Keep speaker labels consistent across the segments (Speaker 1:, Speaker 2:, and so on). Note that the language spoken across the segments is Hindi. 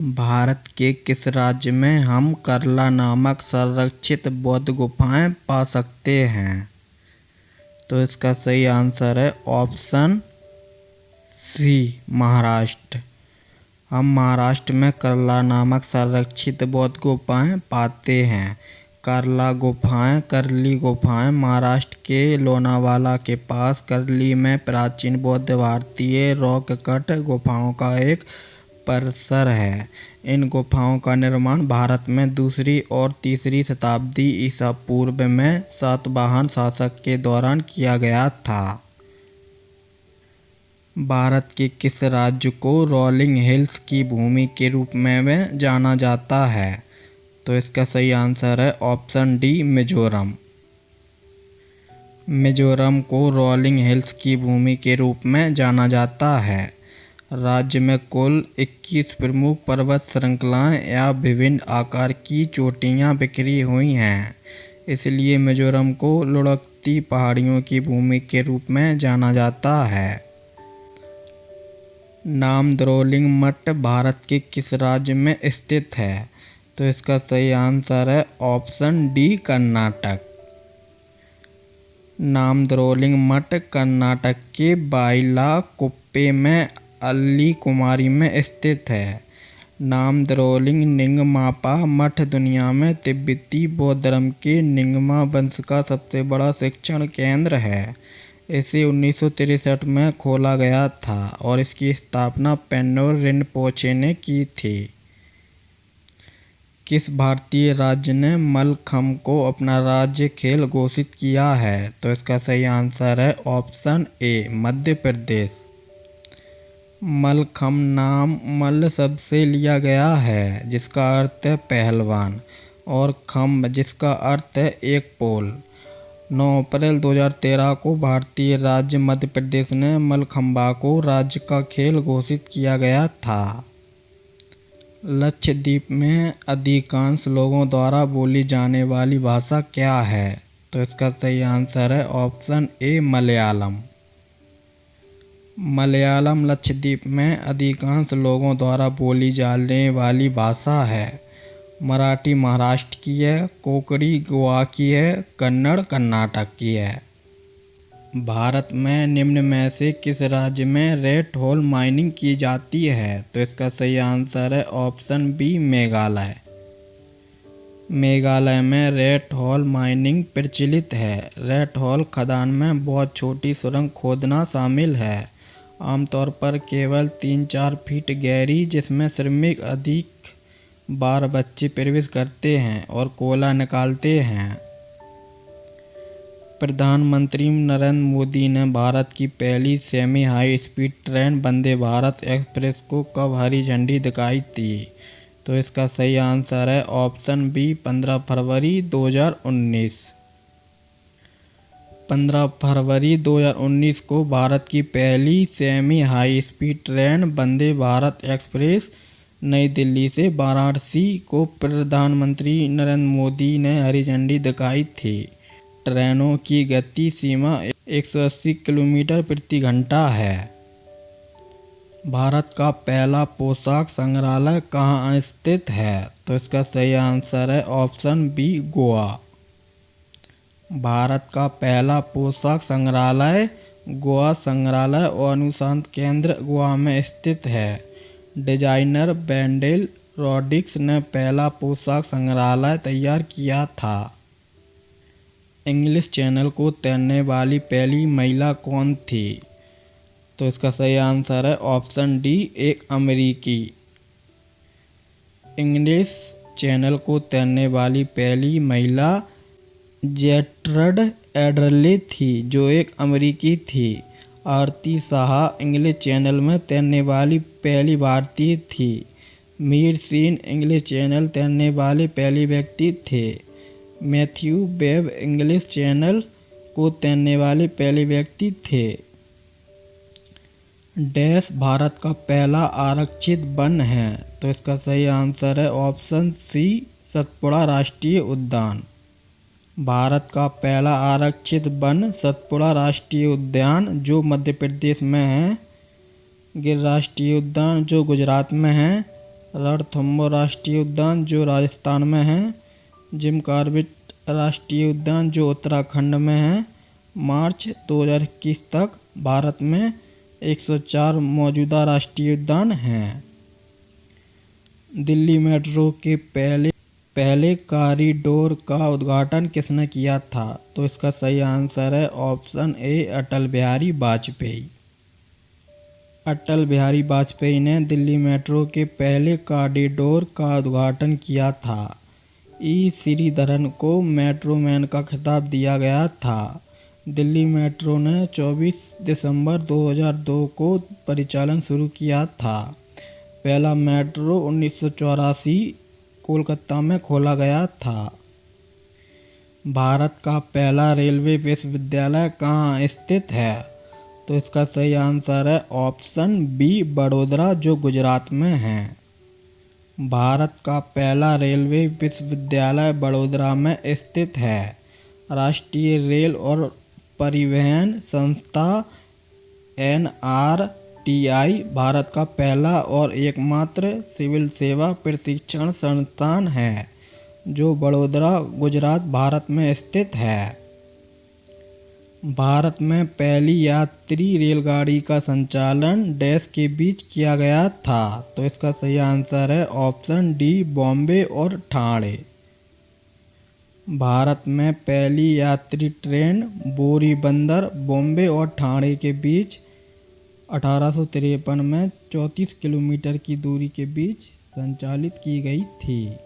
Speaker 1: भारत के किस राज्य में हम करला नामक संरक्षित बौद्ध गुफाएं पा सकते हैं? तो इसका सही आंसर है ऑप्शन सी, महाराष्ट्र। हम महाराष्ट्र में करला नामक संरक्षित बौद्ध गुफाएं पाते हैं। करली गुफाएं महाराष्ट्र के लोनावाला के पास करली में प्राचीन बौद्ध भारतीय रॉक कट गुफाओं का एक परिसर है। इन गुफाओं का निर्माण भारत में दूसरी और तीसरी शताब्दी ईसा पूर्व में सातवाहन शासक के दौरान किया गया था। भारत के किस राज्य को रोलिंग हिल्स की भूमि के रूप में जाना जाता है? तो इसका सही आंसर है ऑप्शन डी, मिजोरम। मिजोरम को रोलिंग हिल्स की भूमि के रूप में जाना जाता है। राज्य में कुल 21 प्रमुख पर्वत श्रृंखलाएं या विभिन्न आकार की चोटियां बिखरी हुई हैं, इसलिए मिजोरम को लुढ़कती पहाड़ियों की भूमि के रूप में जाना जाता है। नामदरोलिंग मठ भारत के किस राज्य में स्थित है? तो इसका सही आंसर है ऑप्शन डी, कर्नाटक। नामदरोलिंग मठ कर्नाटक के बाइलाकुप्पे में अल्ली कुमारी में स्थित है। नामदरोलिंग निंगमापा मठ दुनिया में तिब्बती बौद्ध धर्म के निंगमा वंश का सबसे बड़ा शिक्षण केंद्र है। इसे 1963 में खोला गया था और इसकी स्थापना पेन्नो रिनपोचे ने की थी। किस भारतीय राज्य ने मलखम्ब को अपना राज्य खेल घोषित किया है? तो इसका सही आंसर है ऑप्शन ए, मध्य प्रदेश। मलखम्ब नाम मल्ल शब्द से लिया गया है, जिसका अर्थ है पहलवान, और खम्ब जिसका अर्थ है एक पोल। 9 अप्रैल 2013 को भारतीय राज्य मध्य प्रदेश ने मलखम्बा को राज्य का खेल घोषित किया गया था। लक्षद्वीप में अधिकांश लोगों द्वारा बोली जाने वाली भाषा क्या है? तो इसका सही आंसर है ऑप्शन ए, मलयालम। मलयालम लक्षद्वीप में अधिकांश लोगों द्वारा बोली जाने वाली भाषा है। मराठी महाराष्ट्र की है, कोंकणी गोवा की है, कन्नड़ कर्नाटक की है। भारत में निम्न में से किस राज्य में रेड होल माइनिंग की जाती है? तो इसका सही आंसर है ऑप्शन बी, मेघालय। मेघालय में रेड होल माइनिंग प्रचलित है। रेड होल खदान में बहुत छोटी सुरंग खोदना शामिल है, आमतौर पर केवल 3-4 फीट गहरी, जिसमें श्रमिक अधिक बार बच्चे प्रवेश करते हैं और कोयला निकालते हैं। प्रधानमंत्री नरेंद्र मोदी ने भारत की पहली semi high speed train Vande Bharat express को कब हरी झंडी दिखाई थी? तो इसका सही आंसर है ऑप्शन बी, 15 फरवरी 2019। 15 फरवरी 2019 को भारत की पहली semi high speed train Vande Bharat express नई दिल्ली से वाराणसी को प्रधानमंत्री नरेंद्र मोदी ने हरी झंडी दिखाई थी। ट्रेनों की गति सीमा 180 किलोमीटर प्रति घंटा है। भारत का पहला पोशाक संग्रहालय कहाँ स्थित है? तो इसका सही आंसर है ऑप्शन बी, गोवा। भारत का पहला पोशाक संग्रहालय गोवा संग्रहालय और अनुसंधान केंद्र गोवा में स्थित है। डिजाइनर वेंडेल रॉड्रिग्स ने पहला पोशाक संग्रहालय तैयार किया था। इंग्लिश चैनल को तैरने वाली पहली महिला कौन थी? तो इसका सही आंसर है ऑप्शन डी, एक अमेरिकी। इंग्लिश चैनल को तैरने वाली पहली महिला जेट्राड एडरले थी, जो एक अमेरिकी थी। आरती साहा इंग्लिश चैनल में तैरने वाली पहली भारतीय थी। मीर सेन इंग्लिश चैनल तैरने वाले पहले व्यक्ति थे। मैथ्यू वेब इंग्लिश चैनल को तैरने वाले पहले व्यक्ति थे। डैश भारत का पहला आरक्षित वन है? तो इसका सही आंसर है ऑप्शन सी, सतपुड़ा राष्ट्रीय उद्यान। भारत का पहला आरक्षित वन सतपुड़ा राष्ट्रीय उद्यान, जो मध्य प्रदेश में है। गिर राष्ट्रीय उद्यान, जो गुजरात में है। रणथंभौर राष्ट्रीय उद्यान जो राजस्थान में है, जिम कॉर्बेट राष्ट्रीय उद्यान जो उत्तराखंड में है। मार्च 2021 तक भारत में 104 मौजूदा राष्ट्रीय उद्यान हैं। दिल्ली मेट्रो के पहले कॉरिडोर का उद्घाटन किसने किया था? तो इसका सही आंसर है ऑप्शन ए अटल बिहारी वाजपेयी। अटल बिहारी वाजपेयी ने दिल्ली मेट्रो के पहले कॉरिडोर का उद्घाटन किया था। ई श्रीधरन को मेट्रो मैन का खिताब दिया गया था। दिल्ली मेट्रो ने 24 दिसंबर 2002 को परिचालन शुरू किया था। पहला मेट्रो 1984 कोलकाता में खोला गया था। भारत का पहला रेलवे विश्वविद्यालय कहाँ स्थित है? तो इसका सही आंसर है ऑप्शन बी बड़ोदरा जो गुजरात में है। भारत का पहला रेलवे विश्वविद्यालय बड़ोदरा में स्थित है। राष्ट्रीय रेल और परिवहन संस्था NRTI भारत का पहला और एकमात्र सिविल सेवा प्रशिक्षण संस्थान है जो बड़ोदरा गुजरात भारत में स्थित है। भारत में पहली यात्री रेलगाड़ी का संचालन डैश के बीच किया गया था। तो इसका सही आंसर है ऑप्शन डी बॉम्बे और ठाणे। भारत में पहली यात्री ट्रेन बोरीबंदर बॉम्बे और ठाणे के बीच 1853 में 34 किलोमीटर की दूरी के बीच संचालित की गई थी।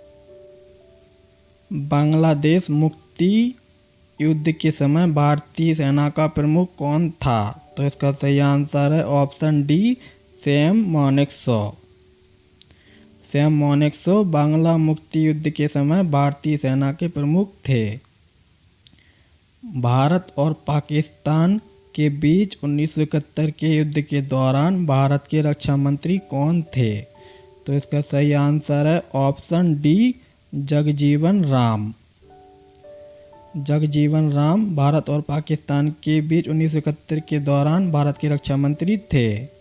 Speaker 1: बांग्लादेश मुक्ति युद्ध के समय भारतीय सेना का प्रमुख कौन था? तो इसका सही आंसर है option D Sam Manekshaw. Sam Manekshaw Bangla मुक्ति युद्ध के समय भारतीय सेना के प्रमुख थे। भारत और पाकिस्तान के बीच 1971 के युद्ध के दौरान भारत के रक्षा मंत्री कौन थे? तो इसका सही आंसर है ऑप्शन डी जगजीवन राम। जगजीवन राम भारत और पाकिस्तान के बीच 1971 के दौरान भारत के रक्षा मंत्री थे।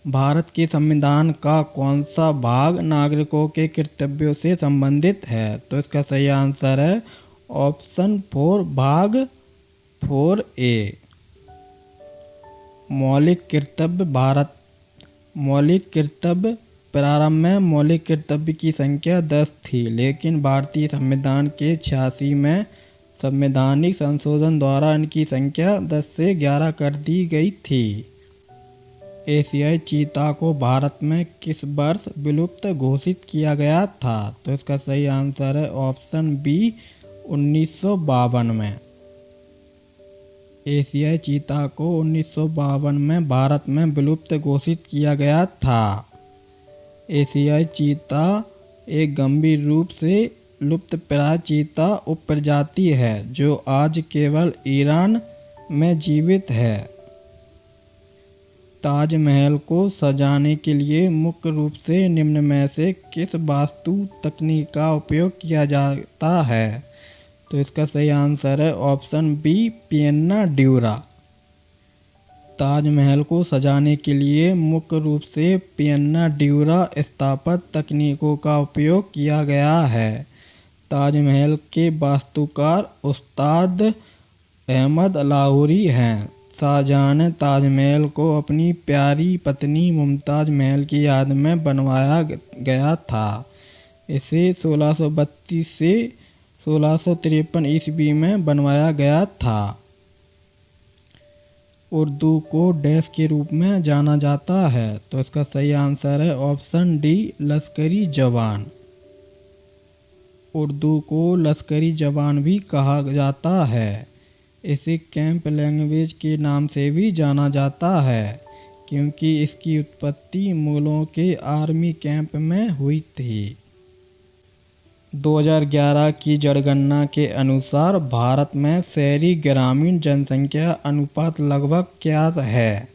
Speaker 1: भारत के संविधान का कौन सा भाग नागरिकों के कर्तव्यों से संबंधित है? तो इसका सही आंसर है ऑप्शन 4 भाग 4A। मौलिक कर्तव्य प्रारंभ में मौलिक कर्तव्य की संख्या 10 थी, लेकिन भारतीय संविधान के 86 में संवैधानिक संशोधन द्वारा इनकी संख्या 10 से 11 कर दी गई थी। एशियाई चीता को भारत में किस वर्ष विलुप्त घोषित किया गया था? तो इसका सही आंसर है ऑप्शन बी 1952 में। एशियाई चीता को 1952 में भारत में विलुप्त घोषित किया गया था। एशियाई चीता एक गंभीर रूप से लुप्तप्राय चीता उपप्रजाति है जो आज केवल ईरान में जीवित है। ताजमहल को सजाने के लिए मुख्य रूप से निम्न में से किस वास्तु तकनीक का उपयोग किया जाता है? तो इसका सही आंसर है ऑप्शन बी पियन्ना ड्यूरा। ताजमहल को सजाने के लिए मुख्य रूप से पियन्ना ड्यूरा स्थापत्य तकनीकों का उपयोग किया गया है। ताजमहल के वास्तुकार उस्ताद अहमद लाहौरी हैं। शाहजहां ने ताजमहल को अपनी प्यारी पत्नी मुमताज महल की याद में बनवाया गया था। इसे 1632 से 1653 ईस्वी में बनवाया गया था। उर्दू को डैश के रूप में जाना जाता है? तो इसका सही आंसर है ऑप्शन डी लश्करी जवान। उर्दू को लश्करी जवान भी कहा जाता है। इसे कैंप लैंग्वेज के नाम से भी जाना जाता है क्योंकि इसकी उत्पत्ति मुगलों के आर्मी कैंप में हुई थी। 2011 की जनगणना के अनुसार भारत में शहरी ग्रामीण जनसंख्या अनुपात लगभग क्या है?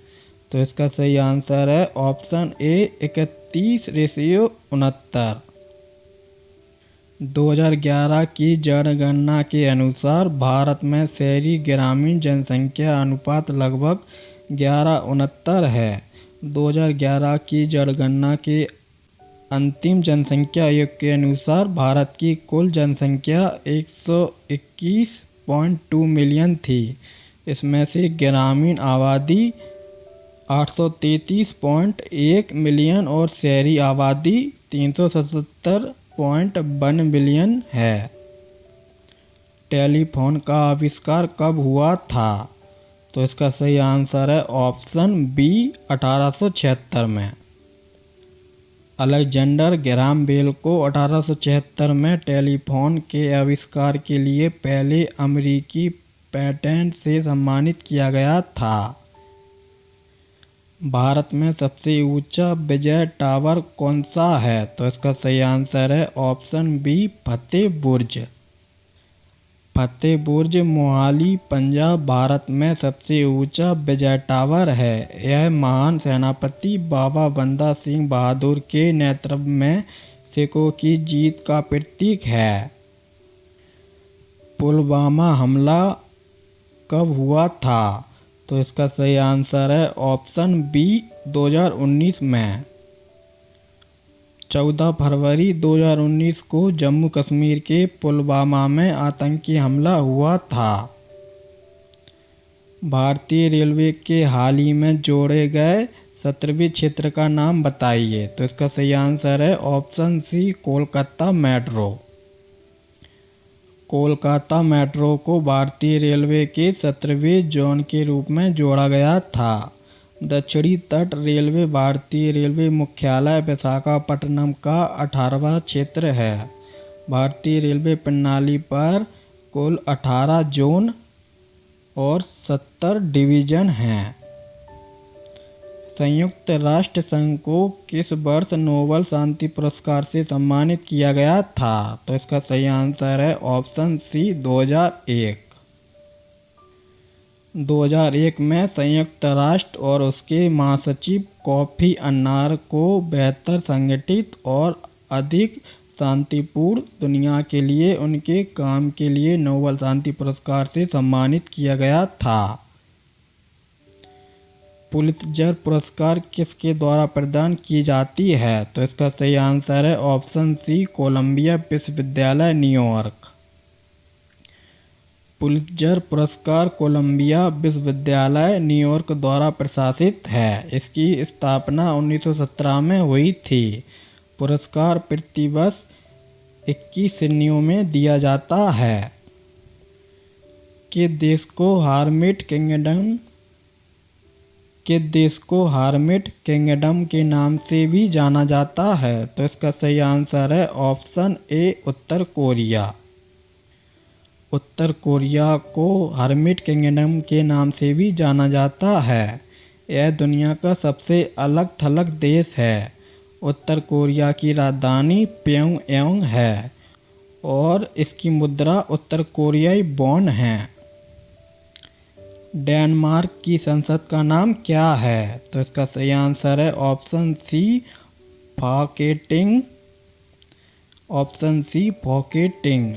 Speaker 1: तो इसका सही आंसर है ऑप्शन ए 31:69। 2011 की जनगणना के अनुसार भारत में शहरी ग्रामीण जनसंख्या अनुपात लगभग 11:69 है। 2011 की जनगणना के अंतिम जनसंख्या आयोग के अनुसार भारत की कुल जनसंख्या 121.2 मिलियन थी। इसमें से ग्रामीण आबादी 833.1 मिलियन और शहरी आबादी 377.1 मिलियन है। टेलीफोन का आविष्कार कब हुआ था? तो इसका सही आंसर है ऑप्शन बी 1876 में। अलेक्जेंडर ग्राहम बेल को 1876 में टेलीफोन के आविष्कार के लिए पहले अमेरिकी पेटेंट से सम्मानित किया गया था। भारत में सबसे ऊंचा विजय टावर कौन सा है? तो इसका सही आंसर है ऑप्शन बी फतेह बुर्ज। फतेह बुर्ज मोहाली पंजाब भारत में सबसे ऊंचा विजय टावर है। यह महान सेनापति बाबा बंदा सिंह बहादुर के नेतृत्व में सिखों की जीत का प्रतीक है। पुलवामा हमला कब हुआ था? तो इसका सही आंसर है ऑप्शन बी 2019 में। 14 फरवरी 2019 को जम्मू कश्मीर के पुलवामा में आतंकी हमला हुआ था। भारतीय रेलवे के हाल ही में जोड़े गए 17वें क्षेत्र का नाम बताइए। तो इसका सही आंसर है option C Kolkata metro. Kolkata metro को भारतीय रेलवे के 17वें जोन के रूप में जोड़ा गया था। दक्षिणी तट रेलवे भारतीय रेलवे मुख्यालय विशाखापट्टनम का 18वां क्षेत्र है। भारतीय रेलवे प्रणाली पर कुल 18 जोन और 70 डिवीजन हैं। संयुक्त राष्ट्र संघ को किस वर्ष नोबेल शांति पुरस्कार से सम्मानित किया गया था? तो इसका सही आंसर है ऑप्शन सी 2001। 2001 में संयुक्त राष्ट्र और उसके महासचिव कोफी अन्नान को बेहतर संगठित और अधिक शांतिपूर्ण दुनिया के लिए उनके काम के लिए नोबेल शांति पुरस्कार से सम्मानित किया गया था। पुलित्जर पुरस्कार किसके द्वारा प्रदान की जाती है? तो इसका सही आंसर है ऑप्शन सी कोलंबिया विश्वविद्यालय न्यूयॉर्क। पुलित्जर पुरस्कार कोलंबिया विश्वविद्यालय न्यूयॉर्क द्वारा प्रशासित है। इसकी स्थापना 1917 में हुई थी। पुरस्कार प्रतिवर्ष 21 श्रेणियों में दिया जाता है। किस देश को हार्मिट किंगडम के नाम से भी जाना जाता है? तो इसका सही आंसर है ऑप्शन ए उत्तर कोरिया। उत्तर कोरिया को हर्मिट किंगडम के नाम से भी जाना जाता है। यह दुनिया का सबसे अलग थलग देश है। उत्तर कोरिया की राजधानी प्योंगयांग है और इसकी मुद्रा उत्तर कोरियाई वॉन है। डेनमार्क की संसद का नाम क्या है? तो इसका सही आंसर है option C Folketing. Option C Folketing.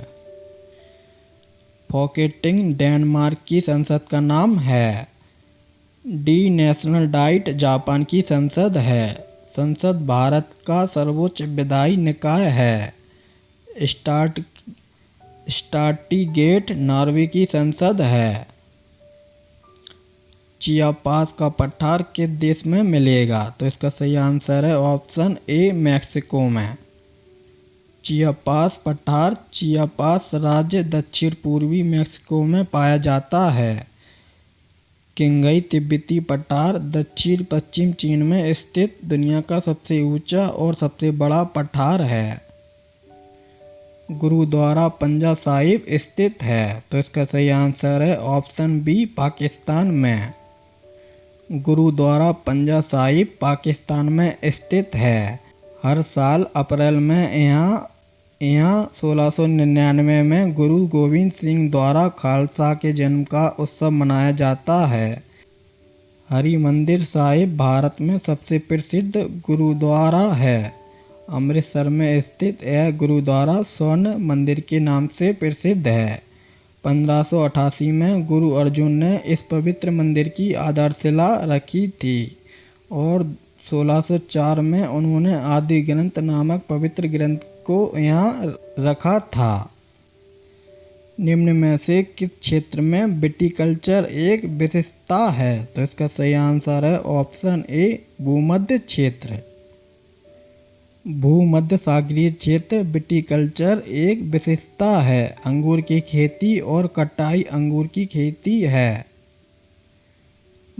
Speaker 1: Folketing Denmark की संसद का नाम है। डी नेशनल डाइट जापान की संसद है। संसद भारत का सर्वोच्च विधायी निकाय है। स्टार्टिगेट नॉर्वे की संसद है। चियापास का पठार किस देश में मिलेगा? तो इसका सही आंसर है ऑप्शन ए मैक्सिको में। चियापास पठार चियापास राज्य दक्षिण पूर्वी मैक्सिको में पाया जाता है। किंगई तिब्बती पठार दक्षिण पश्चिम चीन में स्थित दुनिया का सबसे ऊंचा और सबसे बड़ा पठार है। गुरुद्वारा पंजा साहिब स्थित है। तो इसका सही आंसर है ऑप्शन बी पाकिस्तान में। गुरुद्वारा पंजा साहिब पाकिस्तान में स्थित है। हर साल अप्रैल में यहाँ 1699 में गुरु गोविंद सिंह द्वारा खालसा के जन्म का उत्सव मनाया जाता है। हरिमंदिर साहिब भारत में सबसे प्रसिद्ध गुरुद्वारा है। अमृतसर में स्थित यह गुरुद्वारा स्वर्ण मंदिर के नाम से प्रसिद्ध है। 1588 में गुरु अर्जुन ने इस पवित्र मंदिर की आधारशिला रखी थी और 1604 में उन्होंने आदि ग्रंथ नामक पवित्र ग्रंथ को यहाँ रखा था। निम्न में से किस क्षेत्र में विटिकल्चर एक विशेषता है? तो इसका सही आंसर है ऑप्शन ए भूमध्य क्षेत्र। भूमध्य सागरीय क्षेत्र विटिकल्चर एक विशेषता है। अंगूर की खेती और कटाई अंगूर की खेती है।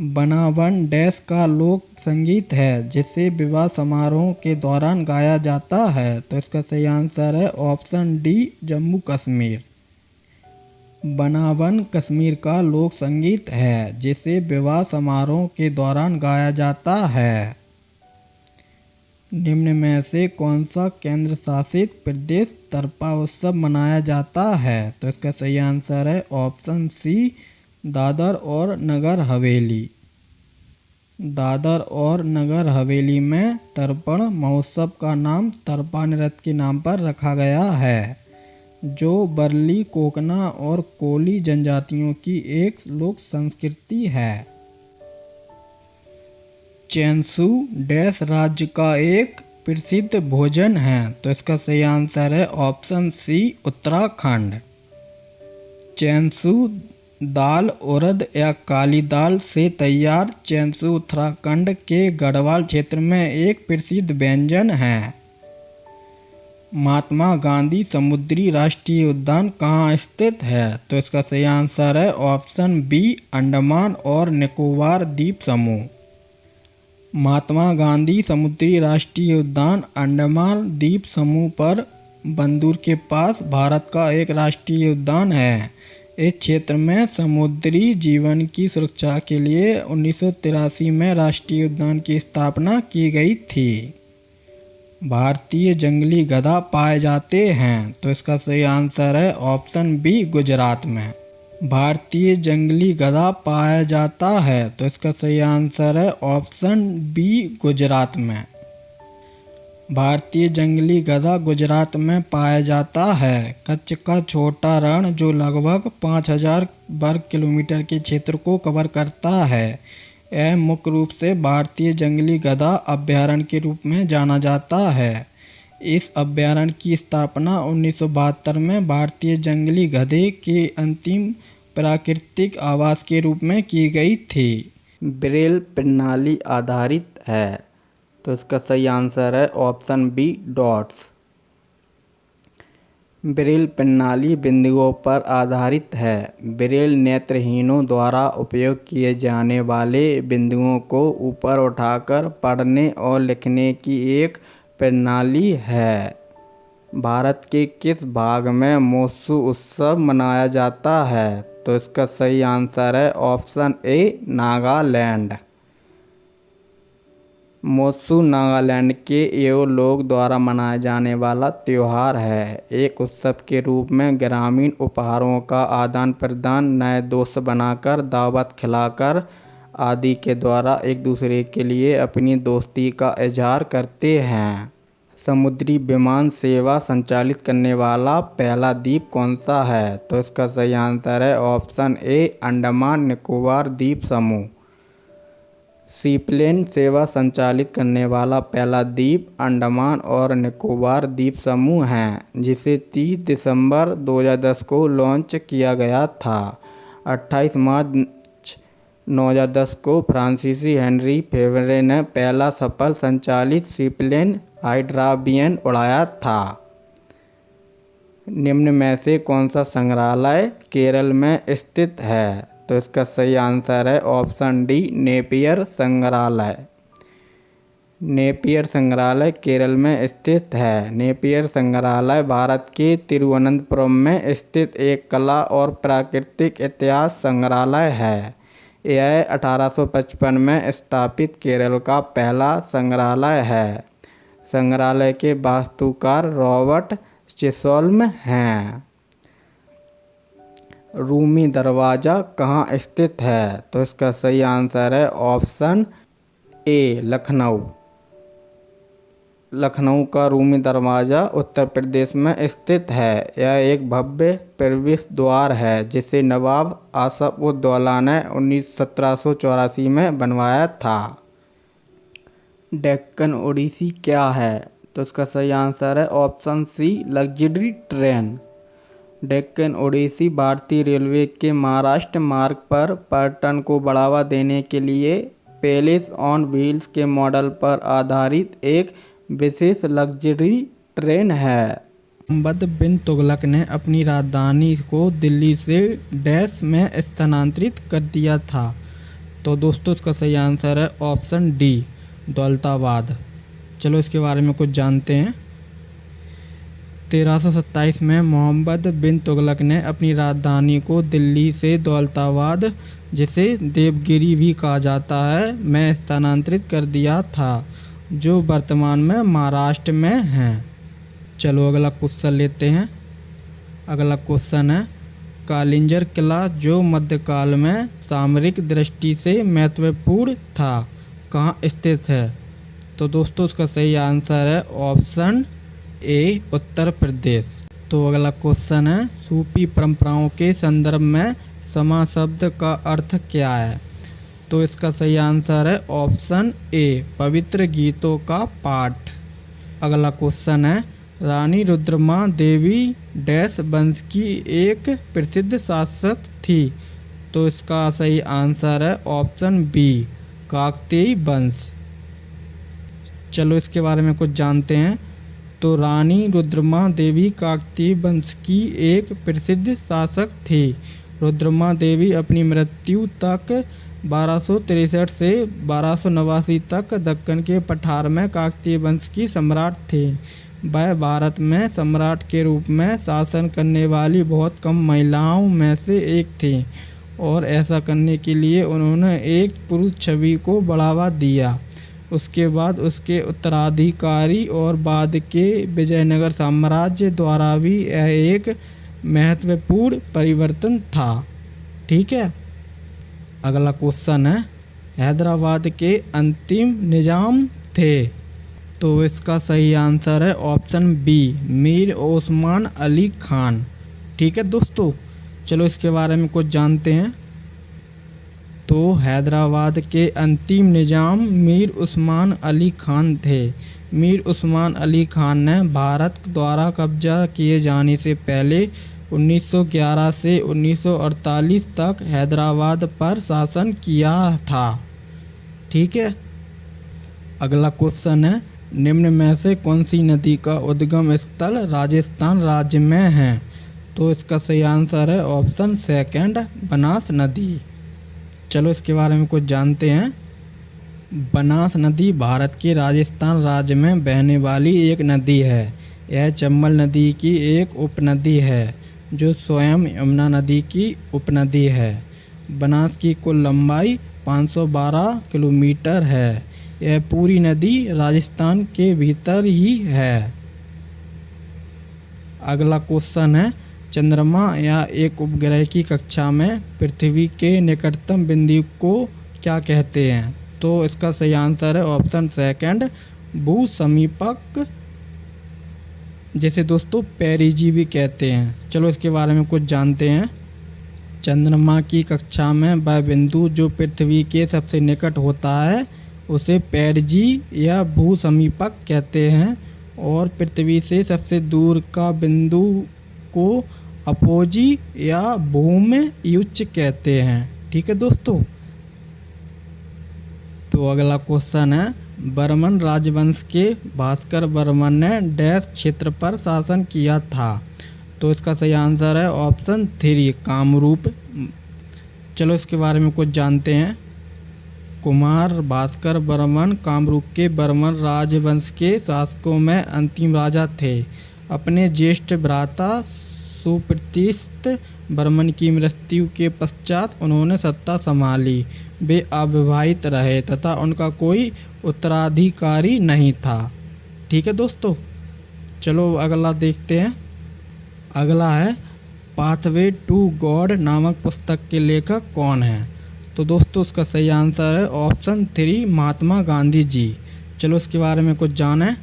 Speaker 1: बनावन डैश का लोक संगीत है जिसे विवाह समारोह के दौरान गाया जाता है। तो इसका सही आंसर है ऑप्शन डी जम्मू कश्मीर। बनावन कश्मीर का लोक संगीत है जिसे विवाह समारोह के दौरान गाया जाता है। निम्न में से कौन सा केंद्र शासित प्रदेश तरपा उत्सव मनाया जाता है? तो इसका सही आंसर है ऑप्शन सी दादर और नगर हवेली। दादर और नगर हवेली में तर्पण महोत्सव का नाम तरपा नृत्य के नाम पर रखा गया है, जो बरली, कोकना और कोली जनजातियों की एक लोक संस्कृति है। चेंसू डैश राज्य का एक प्रसिद्ध भोजन है। तो इसका सही आंसर है ऑप्शन सी उत्तराखंड। चेंसू दाल उड़द या काली दाल से तैयार चेंसू उत्तराखंड के गढ़वाल क्षेत्र में एक प्रसिद्ध व्यंजन है। महात्मा गांधी समुद्री राष्ट्रीय उद्यान कहाँ स्थित है? तो इसका सही आंसर है ऑप्शन बी अंडमान और निकोबार द्वीप समूह। महात्मा गांधी समुद्री राष्ट्रीय उद्यान अंडमान द्वीप समूह पर बंदूर के पास भारत का एक राष्ट्रीय उद्यान है। इस क्षेत्र में समुद्री जीवन की सुरक्षा के लिए 1983 में राष्ट्रीय उद्यान की स्थापना की गई थी। भारतीय जंगली गधा पाए जाते हैं। तो इसका सही आंसर है ऑप्शन बी गुजरात में। भारतीय जंगली गधा पाया जाता है। तो इसका सही आंसर है ऑप्शन बी गुजरात में। भारतीय जंगली गधा गुजरात में पाया जाता है। कच्छ का छोटा रण जो लगभग 5000 वर्ग किलोमीटर के क्षेत्र को कवर करता है, यह मुख्य रूप से भारतीय जंगली गधा अभयारण्य के रूप में जाना जाता है। इस अभयारण्य की स्थापना 1972 में भारतीय जंगली गधे के अंतिम प्राकृतिक आवास के रूप में की गई थी। ब्रेल प्रणाली आधारित है। तो इसका सही आंसर है ऑप्शन बी डॉट्स। ब्रेल प्रणाली बिंदुओं पर आधारित है। ब्रेल नेत्रहीनों द्वारा उपयोग किए जाने वाले बिंदुओं को ऊपर उठाकर पढ़ने और लिखने की एक प्रणाली है। भारत के किस भाग में मोत्सू उत्सव मनाया जाता है? तो इसका सही आंसर है ऑप्शन ए नागालैंड। मोत्सू नागालैंड के एओ लोग द्वारा मनाया जाने वाला त्यौहार है। एक उत्सव के रूप में ग्रामीण उपहारों का आदान प्रदान, नए दोस्त बनाकर, दावत खिलाकर आदि के द्वारा एक दूसरे के लिए अपनी दोस्ती का इजहार करते हैं। समुद्री विमान सेवा संचालित करने वाला पहला द्वीप कौन सा है? तो इसका सही आंसर है ऑप्शन ए अंडमान निकोबार द्वीप समूह। सीप्लेन सेवा संचालित करने वाला पहला द्वीप अंडमान और निकोबार द्वीप समूह है, जिसे 30 दिसंबर 2010 को लॉन्च किया गया था। 28 मार्च 2010 को फ्रांसीसी हेनरी फेवरे ने पहला सफल संचालित सीप्लेन हाइड्राबियन उड़ाया था। निम्न में से कौन सा संग्रहालय केरल में स्थित है? तो इसका सही आंसर है ऑप्शन डी नेपियर संग्रहालय। नेपियर संग्रहालय केरल में स्थित है। नेपियर संग्रहालय भारत के तिरुवनंतपुरम में स्थित एक कला और प्राकृतिक इतिहास संग्रहालय है। यह 1855 में स्थापित केरल का पहला संग्रहालय है। संग्रहालय के वास्तुकार रॉबर्ट चिसोल्म हैं। रूमी दरवाज़ा कहाँ स्थित है? तो इसका सही आंसर है ऑप्शन ए लखनऊ। लखनऊ का रूमी दरवाज़ा उत्तर प्रदेश में स्थित है। यह एक भव्य प्रवेश द्वार है जिसे नवाब आसफ-उद-दौला ने 1784 में बनवाया था। डेक्कन ओडिसी क्या है? तो इसका सही आंसर है option C, luxury train. Deccan Odyssey भारतीय रेलवे के महाराष्ट्र मार्ग पर पर्यटन को बढ़ावा देने के लिए पैलेस ऑन व्हील्स के मॉडल पर आधारित एक विशेष लग्जरी ट्रेन है। मोहम्मद बिन तुगलक ने अपनी राजधानी को दिल्ली से डैश में स्थानांतरित कर दिया था। तो दोस्तों इसका सही आंसर है ऑप्शन डी, दौलताबाद। चलो इसके बारे में कुछ जानते हैं। 1327 में मोहम्मद बिन तुगलक ने अपनी राजधानी को दिल्ली से दौलताबाद, जिसे देवगिरी भी कहा जाता है, में स्थानांतरित कर दिया था, जो वर्तमान में महाराष्ट्र में है। चलो अगला क्वेश्चन लेते हैं। अगला क्वेश्चन है, कालिंजर किला जो मध्यकाल में सामरिक दृष्टि से महत्वपूर्ण था, कहाँ स्थित है? तो दोस्तों उसका सही आंसर है ऑप्शन ए, उत्तर प्रदेश। तो अगला क्वेश्चन है, सूफी परंपराओं के संदर्भ में समा शब्द का अर्थ क्या है? तो इसका सही आंसर है ऑप्शन ए, पवित्र गीतों का पाठ। अगला क्वेश्चन है, रानी रुद्रमा देवी डैश वंश की एक प्रसिद्ध शासक थी। तो इसका सही आंसर है ऑप्शन बी, काकतीय वंश। चलो इसके बारे में कुछ जानते हैं। तो रानी रुद्रमा देवी काकतीय वंश की एक प्रसिद्ध शासक थी। रुद्रमा देवी अपनी मृत्यु तक 1263 से 1289 तक दक्कन के पठार में काकतीय वंश की सम्राट थी। वह भारत में सम्राट के रूप में शासन करने वाली बहुत कम महिलाओं में से एक थी, और ऐसा करने के लिए उन्होंने एक पुरुष छवि को बढ़ावा दिया। उसके बाद उसके उत्तराधिकारी और बाद के विजयनगर साम्राज्य द्वारा भी यह एक महत्वपूर्ण परिवर्तन था। ठीक है। अगला क्वेश्चन है, हैदराबाद के अंतिम निजाम थे। तो इसका सही आंसर है ऑप्शन बी, मीर ओस्मान अली खान। ठीक है दोस्तों, चलो इसके बारे में कुछ जानते हैं। तो हैदराबाद के अंतिम निजाम मीर उस्मान अली खान थे। मीर उस्मान अली खान ने भारत द्वारा कब्जा किए जाने से पहले 1911 से 1948 तक हैदराबाद पर शासन किया था। ठीक है। अगला क्वेश्चन है, निम्न में से कौन सी नदी का उद्गम स्थल राजस्थान राज्य में है? तो इसका सही आंसर है ऑप्शन सेकंड, बनास नदी। चलो इसके बारे में कुछ जानते हैं। बनास नदी भारत के राजस्थान राज्य में बहने वाली एक नदी है। यह चंबल नदी की एक उपनदी है, जो स्वयं यमुना नदी की उपनदी है। बनास की कुल लंबाई 512 किलोमीटर है। यह पूरी नदी राजस्थान के भीतर ही है। अगला क्वेश्चन है, चंद्रमा या एक उपग्रह की कक्षा में पृथ्वी के निकटतम बिंदु को क्या कहते हैं? तो इसका सही आंसर है ऑप्शन सेकंड, भू समीपक, जैसे दोस्तों पेरिजीवी कहते हैं। चलो इसके बारे में कुछ जानते हैं। चंद्रमा की कक्षा में वह बिंदु जो पृथ्वी के सबसे निकट होता है उसे पेरिजी या भू समीपक कहते हैं, और पृथ्वी से सबसे दूर का बिंदु को अपोजी या भूमध्युच्च कहते हैं। ठीक है दोस्तों। तो अगला क्वेश्चन है, बर्मन राजवंश के भास्कर वर्मन ने डैश क्षेत्र पर शासन किया था। तो इसका सही आंसर है ऑप्शन 3, कामरूप। चलो इसके बारे में कुछ जानते हैं। कुमार भास्कर वर्मन कामरूप के बर्मन राजवंश के शासकों में अंतिम राजा थे। अपने ज्येष्ठ भ्राता सुप्रतिष्ठित बर्मन की मृत्यु के पश्चात उन्होंने सत्ता संभाली। वे अविवाहित रहे तथा उनका कोई उत्तराधिकारी नहीं था। ठीक है दोस्तों। चलो अगला देखते हैं। अगला है, पाथवे टू गॉड नामक पुस्तक के लेखक कौन है? तो दोस्तों उसका सही आंसर है ऑप्शन 3, महात्मा गांधी जी। चलो इसके बारे में कुछ जानें।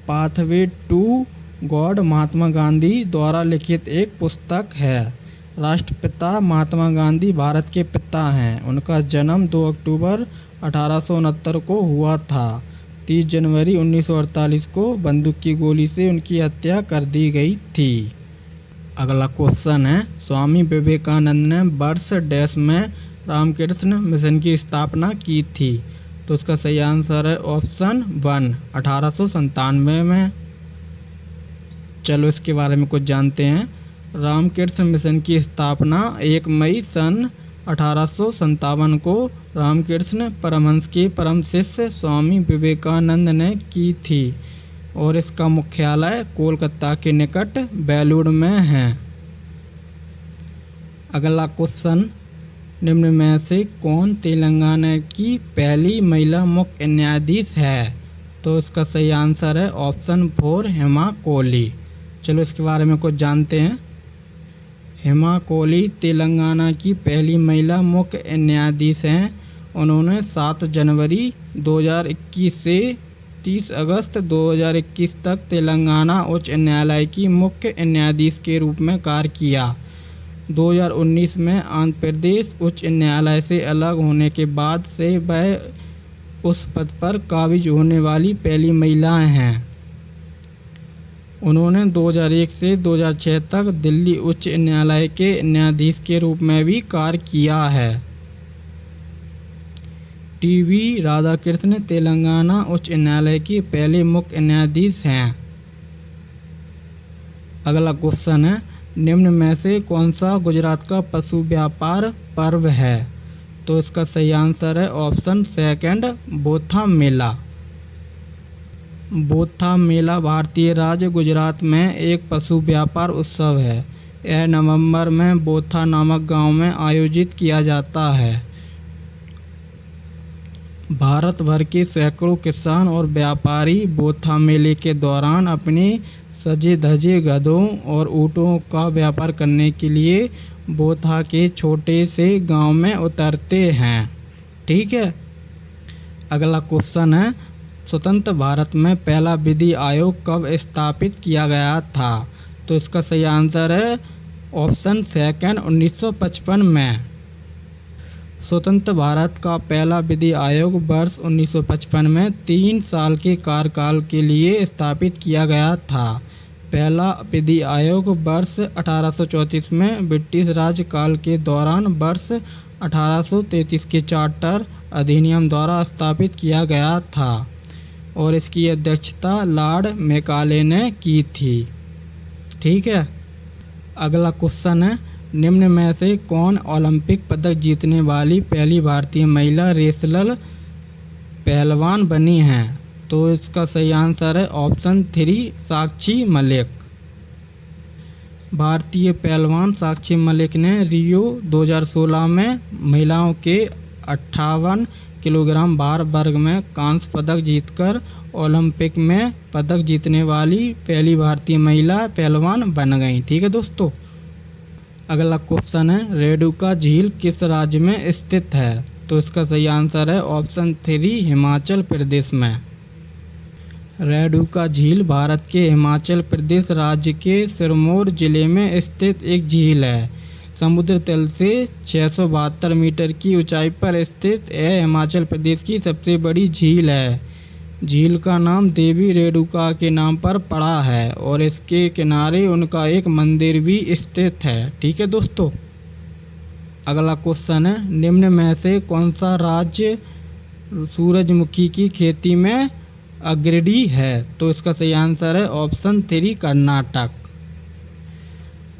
Speaker 1: Pathway to God Mahatma Gandhi द्वारा लिखित एक पुस्तक है। राष्ट्रपिता महात्मा गांधी भारत के पिता हैं। उनका जन्म 2 अक्टूबर 1869 को हुआ था। 30 जनवरी 1948 को बंदूक की गोली से उनकी हत्या कर दी गई थी। अगला क्वेश्चन है, स्वामी विवेकानंद ने वर्ष डैश में रामकृष्ण मिशन की स्थापना की थी। तो इसका सही आंसर है ऑप्शन 1 1897 में। चलो इसके बारे में कुछ जानते हैं। रामकृष्ण मिशन की स्थापना 1 मई सन 1857 को रामकृष्ण परमहंस के परम शिष्य स्वामी विवेकानंद ने की थी और इसका मुख्यालय कोलकाता के निकट बेलूर में है। अगला क्वेश्चन, निम्न में से कौन तेलंगाना की पहली महिला मुख्य न्यायाधीश है? तो इसका सही आंसर है ऑप्शन 4 हेमा कोहली। चलो इसके बारे में कुछ जानते हैं। हेमा कोहली तेलंगाना की पहली महिला मुख्य न्यायाधीश हैं। उन्होंने 7 जनवरी 2021 से 30 अगस्त 2021 तक तेलंगाना उच्च न्यायालय की मुख्य न्यायाधीश के रूप में कार्य किया। 2019 में आंध्र प्रदेश उच्च न्यायालय से अलग होने के बाद से वह उस पद पर काबिज होने वाली पहली महिला हैं। उन्होंने 2001 से 2006 तक दिल्ली उच्च न्यायालय के न्यायाधीश के रूप में भी कार्य किया है। टीवी राधाकृष्ण तेलंगाना उच्च न्यायालय के पहले मुख्य न्यायाधीश हैं। अगला क्वेश्चन है, निम्न में से कौन सा गुजरात का पशु व्यापार पर्व है? तो इसका सही आंसर है ऑप्शन 2 बोथा मेला। बोथा मेला भारतीय राज्य गुजरात में एक पशु व्यापार उत्सव है। यह नवंबर में बोथा नामक गांव में आयोजित किया जाता है। भारत भर के सैकड़ों किसान और व्यापारी बोथा मेले के दौरान अपने सजे धजे गधों और ऊँटों का व्यापार करने के लिए बोथा के छोटे से गांव में उतरते हैं। ठीक है। अगला क्वेश्चन है, स्वतंत्र भारत में पहला विधि आयोग कब स्थापित किया गया था? तो इसका सही आंसर है ऑप्शन 2 1955 में। स्वतंत्र भारत का पहला विधि आयोग वर्ष 1955 में 3 साल के कार्यकाल के लिए स्थापित किया गया था। पहला विधि आयोग वर्ष 1834 में ब्रिटिश राज काल के दौरान वर्ष 1833 के चार्टर अधिनियम द्वारा स्थापित किया गया था और इसकी अध्यक्षता लॉर्ड मैकाले ने की थी। ठीक है। अगला क्वेश्चन है, निम्न में से कौन ओलंपिक पदक जीतने वाली पहली भारतीय महिला रेसलर पहलवान बनी हैं? तो इसका सही आंसर है ऑप्शन 3 साक्षी मलिक। भारतीय पहलवान साक्षी मलिक ने रियो 2016 में महिलाओं के 58 किलोग्राम भार वर्ग में कांस्य पदक जीतकर ओलंपिक में पदक जीतने वाली पहली भारतीय महिला पहलवान बन गई। ठीक है दोस्तों। अगला क्वेश्चन है, रेणुका झील किस राज्य में स्थित है? तो इसका सही आंसर है ऑप्शन 3 हिमाचल प्रदेश में। रेणुका झील भारत के हिमाचल प्रदेश राज्य के सिरमौर जिले में स्थित एक झील है। समुद्र तल से 672 मीटर की ऊंचाई पर स्थित यह हिमाचल प्रदेश की सबसे बड़ी झील है। झील का नाम देवी रेणुका के नाम पर पड़ा है और इसके किनारे उनका एक मंदिर भी स्थित है। ठीक है दोस्तों। अगला क्वेश्चन है, निम्न में से कौन सा राज्य सूरजमुखी की खेती में अग्रणी है? तो इसका सही आंसर है ऑप्शन 3 कर्नाटक।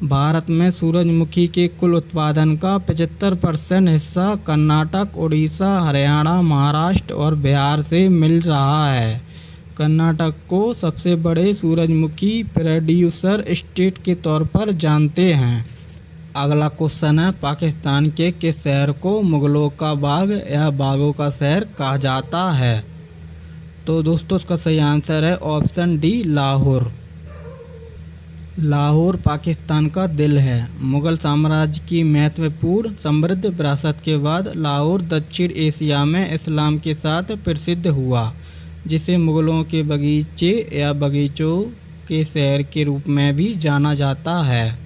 Speaker 1: भारत में सूरजमुखी के कुल उत्पादन का 75% हिस्सा कर्नाटक, उड़ीसा, हरियाणा, महाराष्ट्र और बिहार से मिल रहा है। कर्नाटक को सबसे बड़े सूरजमुखी प्रोड्यूसर स्टेट के तौर पर जानते हैं। अगला क्वेश्चन है, पाकिस्तान के किस शहर को मुगलों का बाग या बागों का शहर कहा जाता है? तो दोस्तों इसका सही आंसर है ऑप्शन डी लाहौर। लाहौर पाकिस्तान का दिल है। मुग़ल साम्राज्य की महत्वपूर्ण समृद्ध विरासत के बाद लाहौर दक्षिण एशिया में इस्लाम के साथ प्रसिद्ध हुआ, जिसे मुग़लों के बगीचे या बगीचों के शहर के रूप में भी जाना जाता है।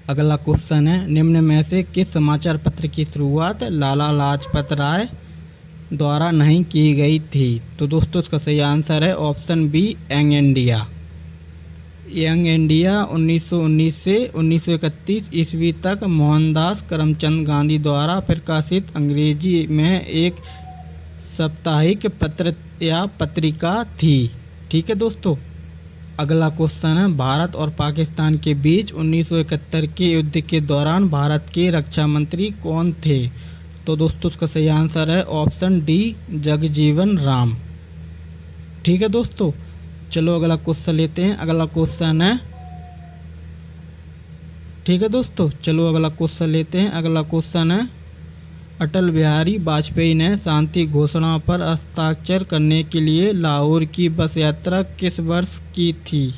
Speaker 1: अगला क्वेश्चन है, निम्न में से किस समाचार पत्र की शुरुआत लाला लाजपत राय द्वारा नहीं की गई थी। तो दोस्तों इसका सही आंसर है option B, young India. Young India 1919 से 1931 ईस्वी तक मोहनदास करमचंद गांधी द्वारा प्रकाशित अंग्रेजी में एक साप्ताहिक पत्र या पत्रिका थी। ठीक है दोस्तों, अगला क्वेश्चन है, भारत और पाकिस्तान के बीच 1971 के युद्ध के दौरान भारत के रक्षा मंत्री कौन थे? तो दोस्तों उसका सही आंसर है ऑप्शन डी, जगजीवन राम। ठीक है दोस्तों, चलो अगला क्वेश्चन लेते हैं। अगला क्वेश्चन है, ठीक है दोस्तों, चलो अगला क्वेश्चन लेते हैं। अगला क्वेश्चन है, अटल बिहारी वाजपेयी ने शांति घोषणा पर हस्ताक्षर करने के लिए लाहौर की बस यात्रा किस वर्ष की थी?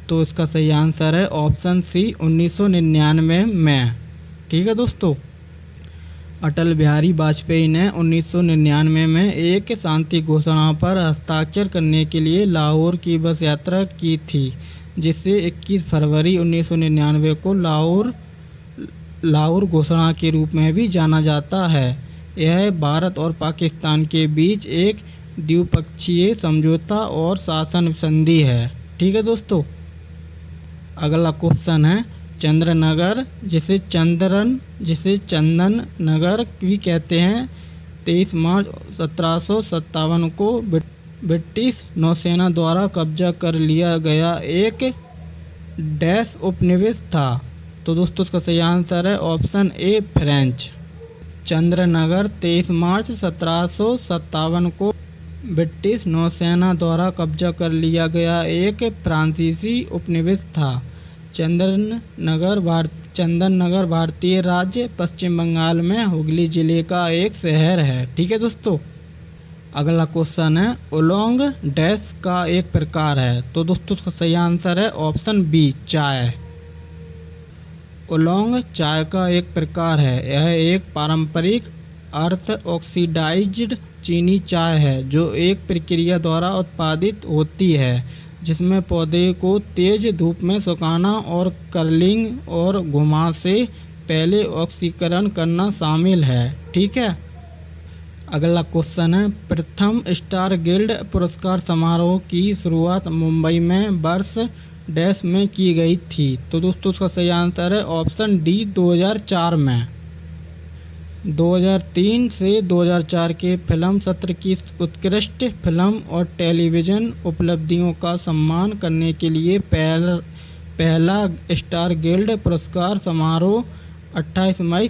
Speaker 1: तो इसका सही आंसर है ऑप्शन सी, 1999 में। ठीक है दोस्तों, अटल बिहारी वाजपेयी ने 1999 में एक शांति घोषणा पर हस्ताक्षर करने के लिए लाहौर की बस यात्रा की थी, जिसे 21 फरवरी 1999 को लाहौर घोषणा के रूप में भी जाना जाता है। यह भारत और पाकिस्तान के बीच एक द्विपक्षीय समझौता और शासन संधि है। ठीक है दोस्तों, अगला क्वेश्चन है, चंद्रनगर जिसे चंदन नगर भी कहते हैं, 23 मार्च 1757 को ब्रिटिश नौसेना द्वारा कब्जा कर लिया गया एक डैश उपनिवेश था। तो दोस्तों उसका सही आंसर है ऑप्शन ए, फ्रेंच। चंद्रनगर 23 मार्च 1757 को ब्रिटिश नौसेना द्वारा कब्जा कर लिया गया एक फ्रांसीसी उपनिवेश था। चंदन नगर भारतीय राज्य पश्चिम बंगाल में हुगली जिले का एक शहर है। ठीक है दोस्तों, अगला क्वेश्चन है, ओलोंग डैश का एक प्रकार है। तो दोस्तों उसका सही आंसर है ऑप्शन बी, चाय। ओलोंग चाय का एक प्रकार है। यह एक पारंपरिक अर्ध ऑक्सीडाइज्ड चीनी चाय है जो एक प्रक्रिया द्वारा उत्पादित होती है, जिसमें पौधे को तेज धूप में सुखाना और कर्लिंग और घुमा से पहले ऑक्सीकरण करना शामिल है। ठीक है, अगला क्वेश्चन है, प्रथम स्टार गिल्ड पुरस्कार समारोह की शुरुआत मुंबई में वर्ष डैश में की गई थी। तो दोस्तों उसका सही आंसर है ऑप्शन डी, 2004 में। 2003 से 2004 के फिल्म सत्र की उत्कृष्ट फिल्म और टेलीविज़न उपलब्धियों का सम्मान करने के लिए पहला स्टार गिल्ड पुरस्कार समारोह 28 मई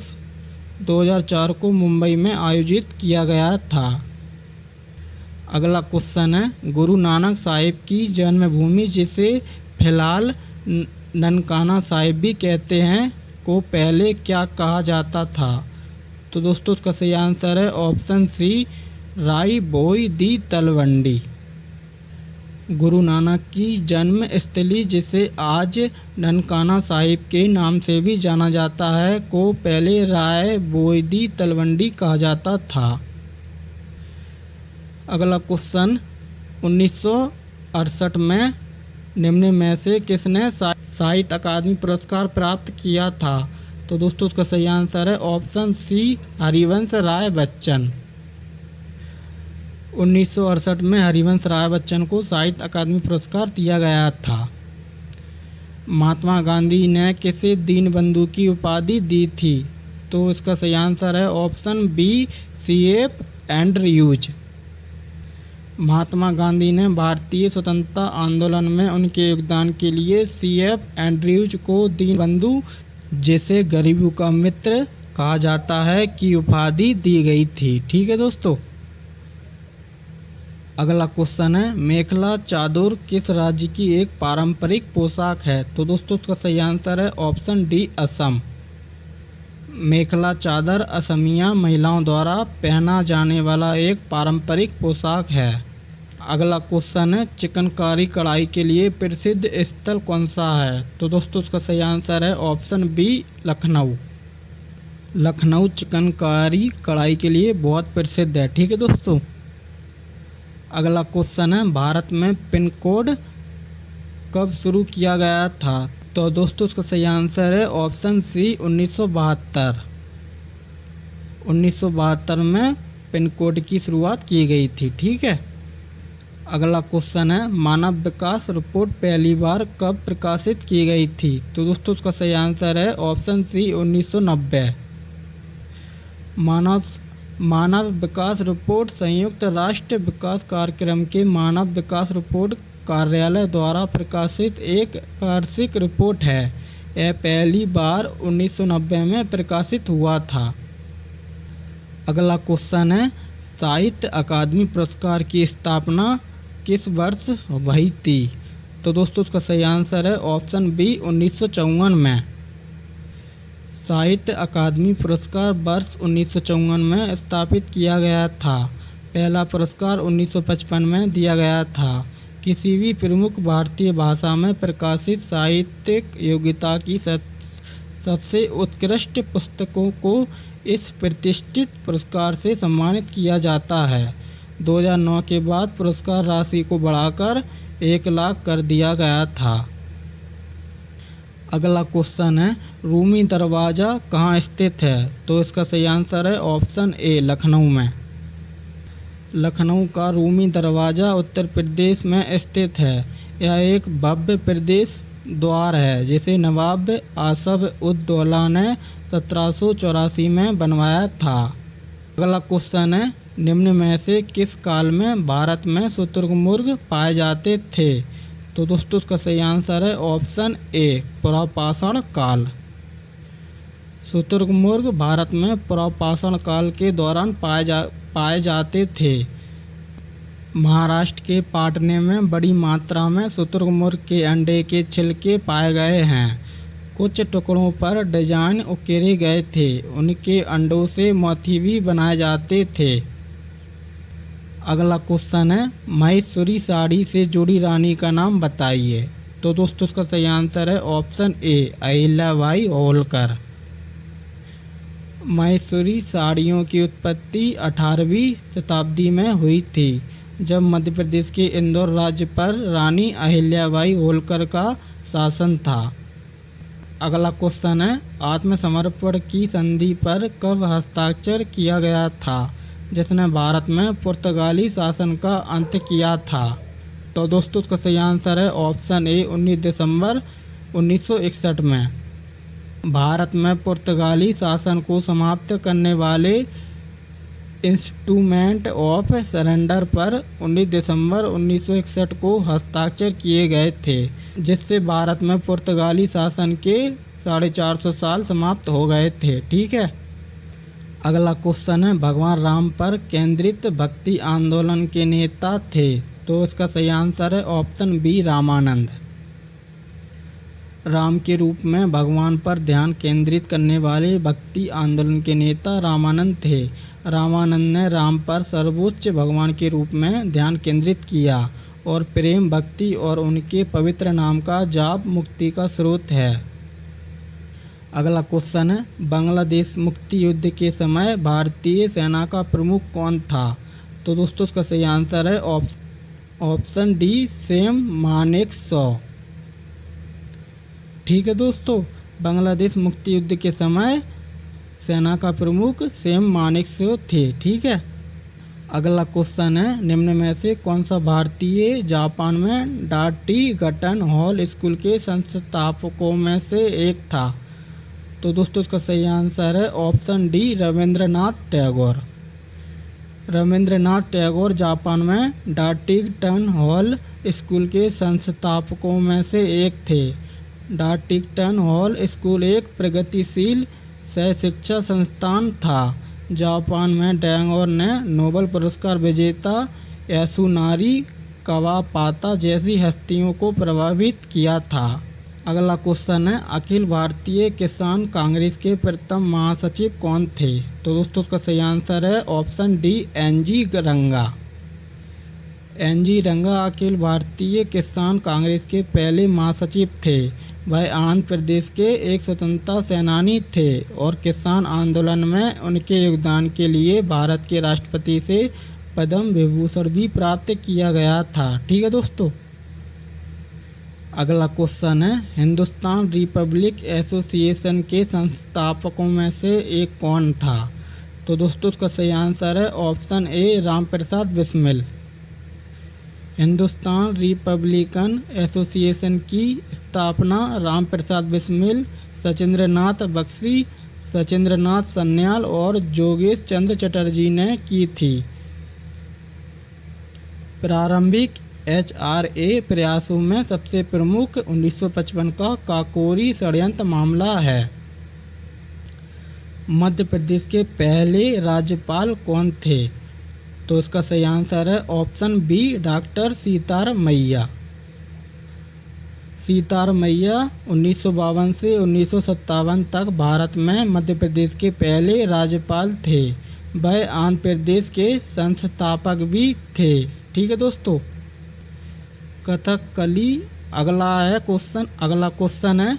Speaker 1: 2004 को मुंबई में आयोजित किया गया था। अगला क्वेश्चन है, गुरु नानक साहिब की जन्मभूमि जिसे फिलहाल ननकाना साहिब भी कहते हैं को पहले क्या कहा जाता था? तो दोस्तों उसका सही आंसर है ऑप्शन सी, राई भोई दी तलवंडी। गुरु नानक की जन्म स्थली जिसे आज ननकाना साहिब के नाम से भी जाना जाता है को पहले राय भोई दी तलवंडी कहा जाता था। अगला क्वेश्चन, 1968 में निम्न में से किसने साहित्य अकादमी पुरस्कार प्राप्त किया था? तो दोस्तों उसका सही आंसर है ऑप्शन सी, हरिवंश राय बच्चन। 1968 में हरिवंश राय बच्चन को साहित्य अकादमी पुरस्कार दिया गया था। महात्मा गांधी ने किसे दीनबंधु की उपाधि दी थी? तो इसका सही आंसर है option B, CF Andrews. Mahatma Gandhi ने भारतीय स्वतंत्रता आंदोलन में उनके योगदान के लिए CF एंड्रयूज को दीनबंधु, जिसे गरीबों का मित्र कहा जाता है, की उपाधि दी गई थी। ठीक है दोस्तों, अगला क्वेश्चन है, मेखला चादर किस राज्य की एक पारंपरिक पोशाक है? तो दोस्तों उसका सही आंसर है ऑप्शन डी, असम। मेखला चादर असमिया महिलाओं द्वारा पहना जाने वाला एक पारंपरिक पोशाक है। अगला क्वेश्चन है, चिकनकारी कढ़ाई के लिए प्रसिद्ध स्थल कौन सा है? तो दोस्तों उसका सही आंसर है ऑप्शन बी, लखनऊ। लखनऊ चिकनकारी कढ़ाई के लिए बहुत प्रसिद्ध है। ठीक है दोस्तों, अगला क्वेश्चन है, भारत में पिन कोड कब शुरू किया गया था? तो दोस्तों उसका सही आंसर है ऑप्शन सी, 1972। 1972 में पिन कोड की शुरुआत की गई थी। ठीक है। अगला क्वेश्चन है, मानव विकास रिपोर्ट पहली बार कब प्रकाशित की गई थी? तो दोस्तों उसका सही आंसर है ऑप्शन सी 1990। मानव विकास रिपोर्ट संयुक्त राष्ट्र विकास कार्यक्रम के मानव विकास रिपोर्ट कार्यालय द्वारा प्रकाशित एक वार्षिक रिपोर्ट है। यह पहली बार 1990 में प्रकाशित हुआ था। अगला क्वेश्चन है, साहित्य अकादमी पुरस्कार की स्थापना किस वर्ष हुई थी? तो दोस्तों उसका सही आंसर है ऑप्शन बी 1954 में। साहित्य अकादमी पुरस्कार वर्ष 1954 में स्थापित किया गया था। पहला पुरस्कार 1955 में दिया गया था। किसी भी प्रमुख भारतीय भाषा में प्रकाशित साहित्यिक योग्यता की सबसे उत्कृष्ट पुस्तकों को इस प्रतिष्ठित पुरस्कार से सम्मानित किया जाता है। 2009 के बाद पुरस्कार राशि को बढ़ाकर 1 लाख कर दिया गया था। अगला क्वेश्चन है, रूमी दरवाज़ा कहाँ स्थित है? तो इसका सही आंसर है ऑप्शन ए लखनऊ में। लखनऊ का रूमी दरवाज़ा उत्तर प्रदेश में स्थित है। यह एक भव्य प्रदेश द्वार है जिसे नवाब आसफ उद दौला ने 1784 में बनवाया था। अगला क्वेश्चन है, निम्न में से किस काल में भारत में शुतुरमुर्ग पाए जाते थे? तो दोस्तों उसका सही आंसर है ऑप्शन ए पुरापाषाण काल। शुतुरमुर्ग भारत में पुरापाषाण काल के दौरान पाए जाते थे। महाराष्ट्र के पाटने में बड़ी मात्रा में शुतुरमुर्ग के अंडे के छिलके पाए गए हैं। कुछ टुकड़ों पर डिजाइन उकेरे गए थे। उनके अंडों से मोती भी बनाए जाते थे। अगला क्वेश्चन है, महेश्वरी साड़ी से जुड़ी रानी का नाम बताइए। तो दोस्तों उसका सही आंसर है ऑप्शन ए अहिल्याबाई होलकर। महेश्वरी साड़ियों की उत्पत्ति 18वीं शताब्दी में हुई थी, जब मध्य प्रदेश के इंदौर राज्य पर रानी अहिल्याबाई होलकर का शासन था। अगला क्वेश्चन है, आत्मसमर्पण की संधि पर कब हस्ताक्षर किया गया था, जिसने भारत में पुर्तगाली शासन का अंत किया था? तो दोस्तों उसका सही आंसर है ऑप्शन ए 19 दिसंबर 1961 में। भारत में पुर्तगाली शासन को समाप्त करने वाले इंस्ट्रूमेंट ऑफ सरेंडर पर 19 दिसंबर 1961 को हस्ताक्षर किए गए थे, जिससे भारत में पुर्तगाली शासन के 450 साल समाप्त हो गए थे। ठीक है। अगला क्वेश्चन है, भगवान राम पर केंद्रित भक्ति आंदोलन के नेता थे। तो इसका सही आंसर है ऑप्शन बी रामानंद। राम के रूप में भगवान पर ध्यान केंद्रित करने वाले भक्ति आंदोलन के नेता रामानंद थे। रामानंद ने राम पर सर्वोच्च भगवान के रूप में ध्यान केंद्रित किया और प्रेम, भक्ति और उनके पवित्र नाम का जाप मुक्ति का स्रोत है। अगला क्वेश्चन है, बांग्लादेश मुक्ति युद्ध के समय भारतीय सेना का प्रमुख कौन था? तो दोस्तों उसका सही आंसर है ऑप्शन डी सैम मानेकशॉ। ठीक है दोस्तों, बांग्लादेश मुक्ति युद्ध के समय सेना का प्रमुख सैम मानेकशॉ थे। ठीक है। अगला क्वेश्चन है, निम्न में से कौन सा भारतीय जापान में डार्टिगटन हॉल स्कूल के संस्थापकों में से एक था? तो दोस्तों इसका सही आंसर है option D Rabindranath Tagore. Rabindranath Tagore Japan में डार्टिगटन हॉल स्कूल के संस्थापकों में से एक थे। डार्टिगटन हॉल स्कूल एक प्रगतिशील सहशिक्षा संस्थान था। जापान में टैगोर ने नोबेल पुरस्कार विजेता यासुनारी कावापाता जैसी हस्तियों को प्रभावित किया था। अगला क्वेश्चन है, अखिल भारतीय किसान कांग्रेस के प्रथम महासचिव कौन थे? तो दोस्तों उसका सही आंसर है ऑप्शन डी एनजी रंगा। एनजी रंगा अखिल भारतीय किसान कांग्रेस के पहले महासचिव थे। वह आंध्र प्रदेश के एक स्वतंत्रता सेनानी थे और किसान आंदोलन में उनके योगदान के लिए भारत के राष्ट्रपति से पद्म विभूषण भी प्राप्त किया गया था। ठीक है दोस्तों। अगला क्वेश्चन है, हिंदुस्तान रिपब्लिक एसोसिएशन के संस्थापकों में से एक कौन था? तो दोस्तों इसका सही आंसर है ऑप्शन ए रामप्रसाद बिस्मिल। हिंदुस्तान रिपब्लिकन एसोसिएशन की स्थापना रामप्रसाद बिस्मिल, सचिंद्र नाथ बख्शी, सचिंद्र नाथ सन्याल और जोगेश चंद्र चटर्जी ने की थी। प्रारंभिक HRA प्रयासों में सबसे प्रमुख 1955 का काकोरी षड्यंत्र मामला है। मध्य प्रदेश के पहले राज्यपाल कौन थे? तो इसका सही आंसर है option B doctor Sitaramayya. Sitaramayya 1952 से 1957 तक भारत में मध्य प्रदेश के पहले राज्यपाल थे। वह आंध्र प्रदेश के संस्थापक भी थे। ठीक है दोस्तों। कथकली अगला क्वेश्चन है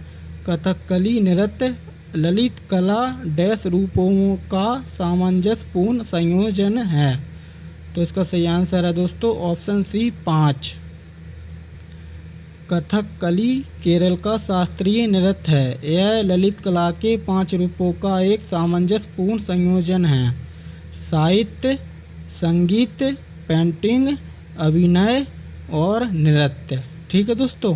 Speaker 1: कथकली नृत्य ललित कला डैश रूपों का सामंजस्यपूर्ण संयोजन है। तो इसका सही आंसर है दोस्तों ऑप्शन सी 5। कथकली केरल का शास्त्रीय नृत्य है। यह ललित कला के 5 रूपों का एक सामंजस्यपूर्ण संयोजन है। साहित्य, संगीत, पेंटिंग, अभिनय और नृत्य। ठीक है दोस्तों।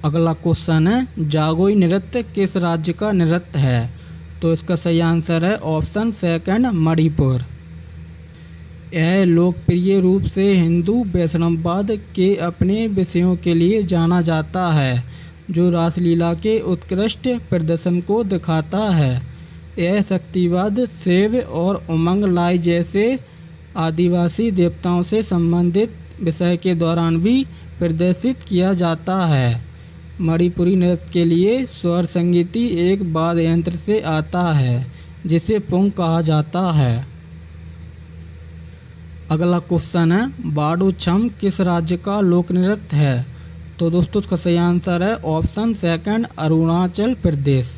Speaker 1: अगला क्वेश्चन है जागोई नृत्य किस राज्य का नृत्य है? तो इसका सही आंसर है ऑप्शन सेकंड मणिपुर। यह लोकप्रिय रूप से हिंदू वैष्णववाद के अपने विषयों के लिए जाना जाता है, जो रासलीला के उत्कृष्ट प्रदर्शन को दिखाता है। यह शक्तिवाद, शैव और उमंग लाई जैसे आदिवासी देवताओं से संबंधित विषय के दौरान भी प्रदर्शित किया जाता है। मणिपुरी नृत्य के लिए स्वर संगीति एक वाद्य यंत्र से आता है जिसे पुंग कहा जाता है। अगला क्वेश्चन है बाडू छम किस राज्य का लोक नृत्य है? तो दोस्तों इसका सही आंसर है ऑप्शन सेकंड अरुणाचल प्रदेश।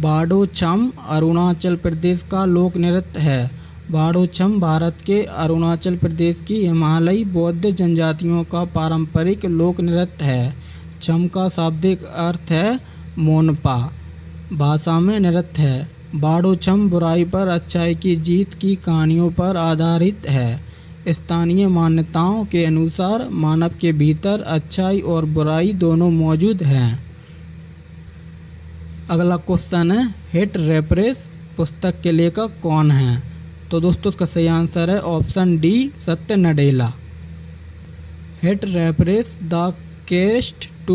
Speaker 1: बाडू छम अरुणाचल प्रदेश का लोक नृत्य है। बाडू छम भारत के अरुणाचल प्रदेश की हिमालयी बौद्ध जनजातियों का पारंपरिक लोक नृत्य है। छम का शाब्दिक अर्थ है मोनपा भाषा में नृत्य है। बाडू छम बुराई पर अच्छाई की जीत की कहानियों पर आधारित है। स्थानीय मान्यताओं के अनुसार मानव के भीतर अच्छाई और बुराई दोनों मौजूद हैं। अगला क्वेश्चन है हिट रेफरेंस पुस्तक के लेखक कौन है? तो दोस्तों इसका सही आंसर है ऑप्शन डी सत्य Nadella. Hit reference the quest to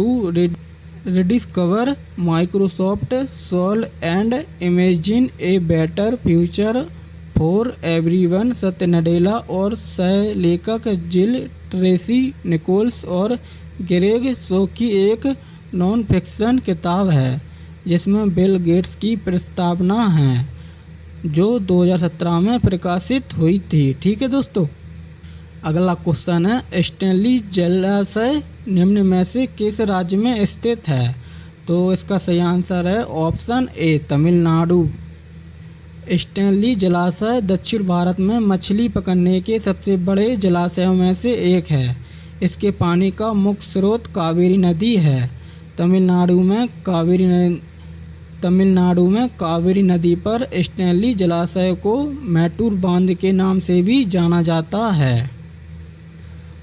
Speaker 1: rediscover Microsoft Soul and imagine a better future for everyone। सत्य नडेला और सह लेखक जिल ट्रेसी निकोल्स और ग्रेग शो की एक नॉन फिक्शन किताब है जिसमें बिल गेट्स की प्रस्तावना है जो 2017 में प्रकाशित हुई थी। ठीक है दोस्तों। अगला क्वेश्चन है स्टैनली जलाशय निम्न में से किस राज्य में स्थित है? तो इसका सही आंसर है ऑप्शन ए तमिलनाडु। स्टैनली जलाशय दक्षिण भारत में मछली पकड़ने के सबसे बड़े जलाशयों में से एक है। इसके पानी का मुख्य स्रोत कावेरी नदी है। तमिलनाडु में कावेरी नदी पर स्टैनली जलाशय को मैटूर बांध के नाम से भी जाना जाता है।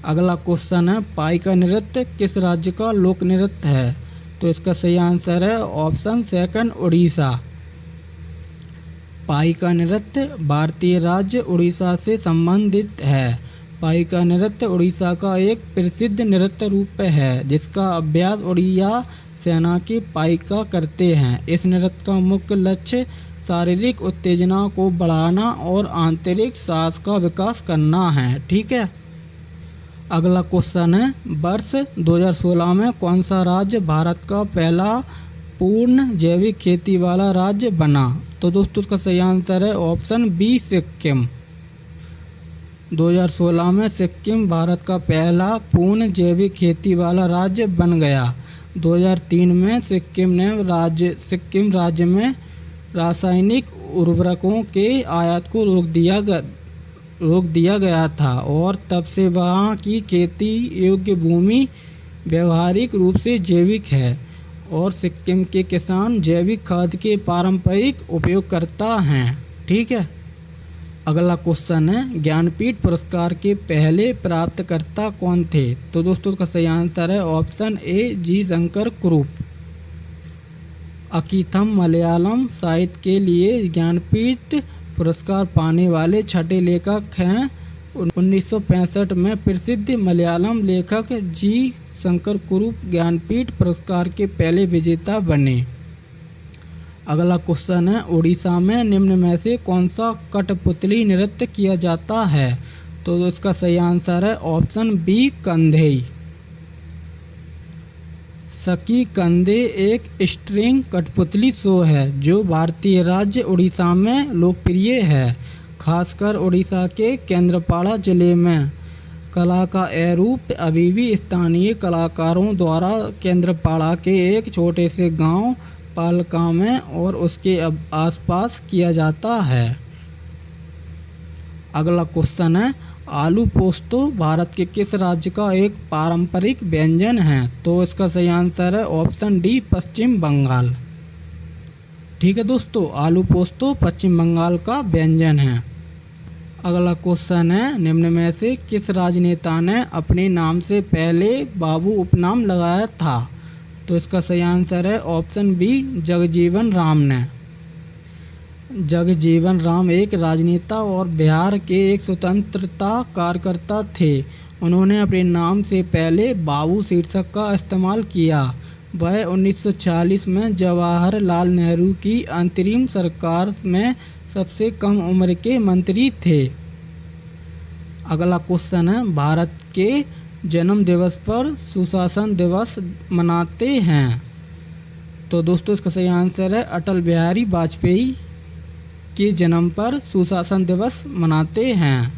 Speaker 1: अगला क्वेश्चन है पाइका नृत्य किस राज्य का लोक नृत्य है? तो इसका सही आंसर है ऑप्शन सेकंड उड़ीसा। पाइका नृत्य भारतीय राज्य उड़ीसा से संबंधित है। पाइका नृत्य उड़ीसा का एक प्रसिद्ध नृत्य रूप है जिसका अभ्यास उड़िया सेना के पाइका करते हैं। इस नृत्य का मुख्य लक्ष्य शारीरिक उत्तेजना को बढ़ाना और आंतरिक साहस का विकास करना है। ठीक है। अगला क्वेश्चन है वर्ष 2016 में कौन सा राज्य भारत का पहला पूर्ण जैविक खेती वाला राज्य बना? तो दोस्तों इसका सही आंसर है ऑप्शन बी सिक्किम। 2016 में सिक्किम भारत का पहला पूर्ण जैविक खेती वाला राज्य बन गया। 2003 में सिक्किम राज्य में रासायनिक उर्वरकों के आयात को रोक दिया गया था और तब से वहाँ की खेती योग्य भूमि व्यवहारिक रूप से जैविक है और सिक्किम के किसान जैविक खाद के पारंपरिक उपयोगकर्ता हैं। ठीक है। अगला क्वेश्चन है, ज्ञानपीठ पुरस्कार के पहले प्राप्तकर्ता कौन थे? तो दोस्तों इसका सही आंसर है ऑप्शन ए जी शंकर कुरूप। अकीथम मलयालम साहित्य के लिए ज्ञानपीठ पुरस्कार पाने वाले छठे लेखक हैं। 1965 में प्रसिद्ध मलयालम लेखक जी शंकर कुरूप ज्ञानपीठ पुरस्कार के पहले विजेता बने। अगला क्वेश्चन है, उड़ीसा में निम्न में से कौन सा कठपुतली नृत्य किया जाता है? तो इसका सही आंसर है ऑप्शन बी कंधेई। सकी कंधे एक स्ट्रिंग कठपुतली शो है जो भारतीय राज्य उड़ीसा में लोकप्रिय है, खासकर उड़ीसा के केंद्रपाड़ा जिले में। कला का यह रूप अभी भी स्थानीय कलाकारों द्वारा केंद्रपाड़ा के एक छोटे से गांव पालका में और उसके आसपास किया जाता है। अगला क्वेश्चन है, आलू पोस्तो भारत के किस राज्य का एक पारंपरिक व्यंजन है? तो इसका सही आंसर है ऑप्शन डी पश्चिम बंगाल। ठीक है दोस्तों, आलू पोस्तो पश्चिम बंगाल का व्यंजन है। अगला क्वेश्चन है, निम्न में से किस राजनेता ने अपने नाम से पहले बाबू उपनाम लगाया था? तो इसका सही आंसर है ऑप्शन बी जगजीवन राम ने। जगजीवन राम एक राजनेता और बिहार के एक स्वतंत्रता कार्यकर्ता थे। उन्होंने अपने नाम से पहले बाबू शीर्षक का इस्तेमाल किया। वह 1946 में जवाहरलाल नेहरू की अंतरिम सरकार में सबसे कम उम्र के मंत्री थे। अगला क्वेश्चन है, भारत के जन्म दिवस पर सुशासन दिवस मनाते हैं। तो दोस्तों इसका सही आंसर है अटल बिहारी वाजपेयी के जन्म पर सुशासन दिवस मनाते हैं।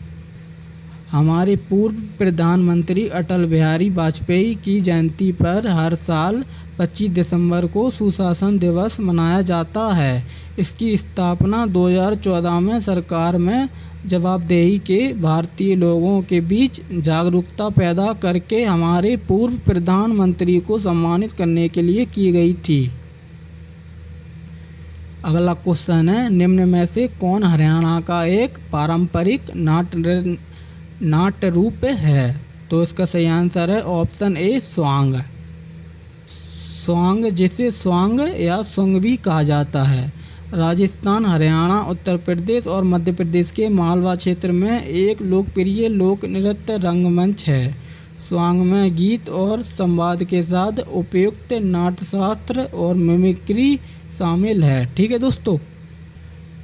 Speaker 1: हमारे पूर्व प्रधानमंत्री अटल बिहारी वाजपेयी की जयंती पर हर साल 25 दिसंबर को सुशासन दिवस मनाया जाता है। इसकी स्थापना 2014 में सरकार में जवाबदेही के भारतीय लोगों के बीच जागरूकता पैदा करके हमारे पूर्व प्रधानमंत्री को सम्मानित करने के लिए की गई थी। अगला क्वेश्चन है, निम्न में से कौन हरियाणा का एक पारंपरिक नाट्य रूप है? तो इसका सही आंसर है ऑप्शन ए स्वांग। स्वांग जिसे स्वांग या स्वंग भी कहा जाता है, राजस्थान, हरियाणा, उत्तर प्रदेश और मध्य प्रदेश के मालवा क्षेत्र में एक लोकप्रिय लोक नृत्य रंगमंच है। स्वांग में गीत और संवाद के साथ उपयुक्त नाट्यशास्त्र और मिमिक्री शामिल है। ठीक है दोस्तों।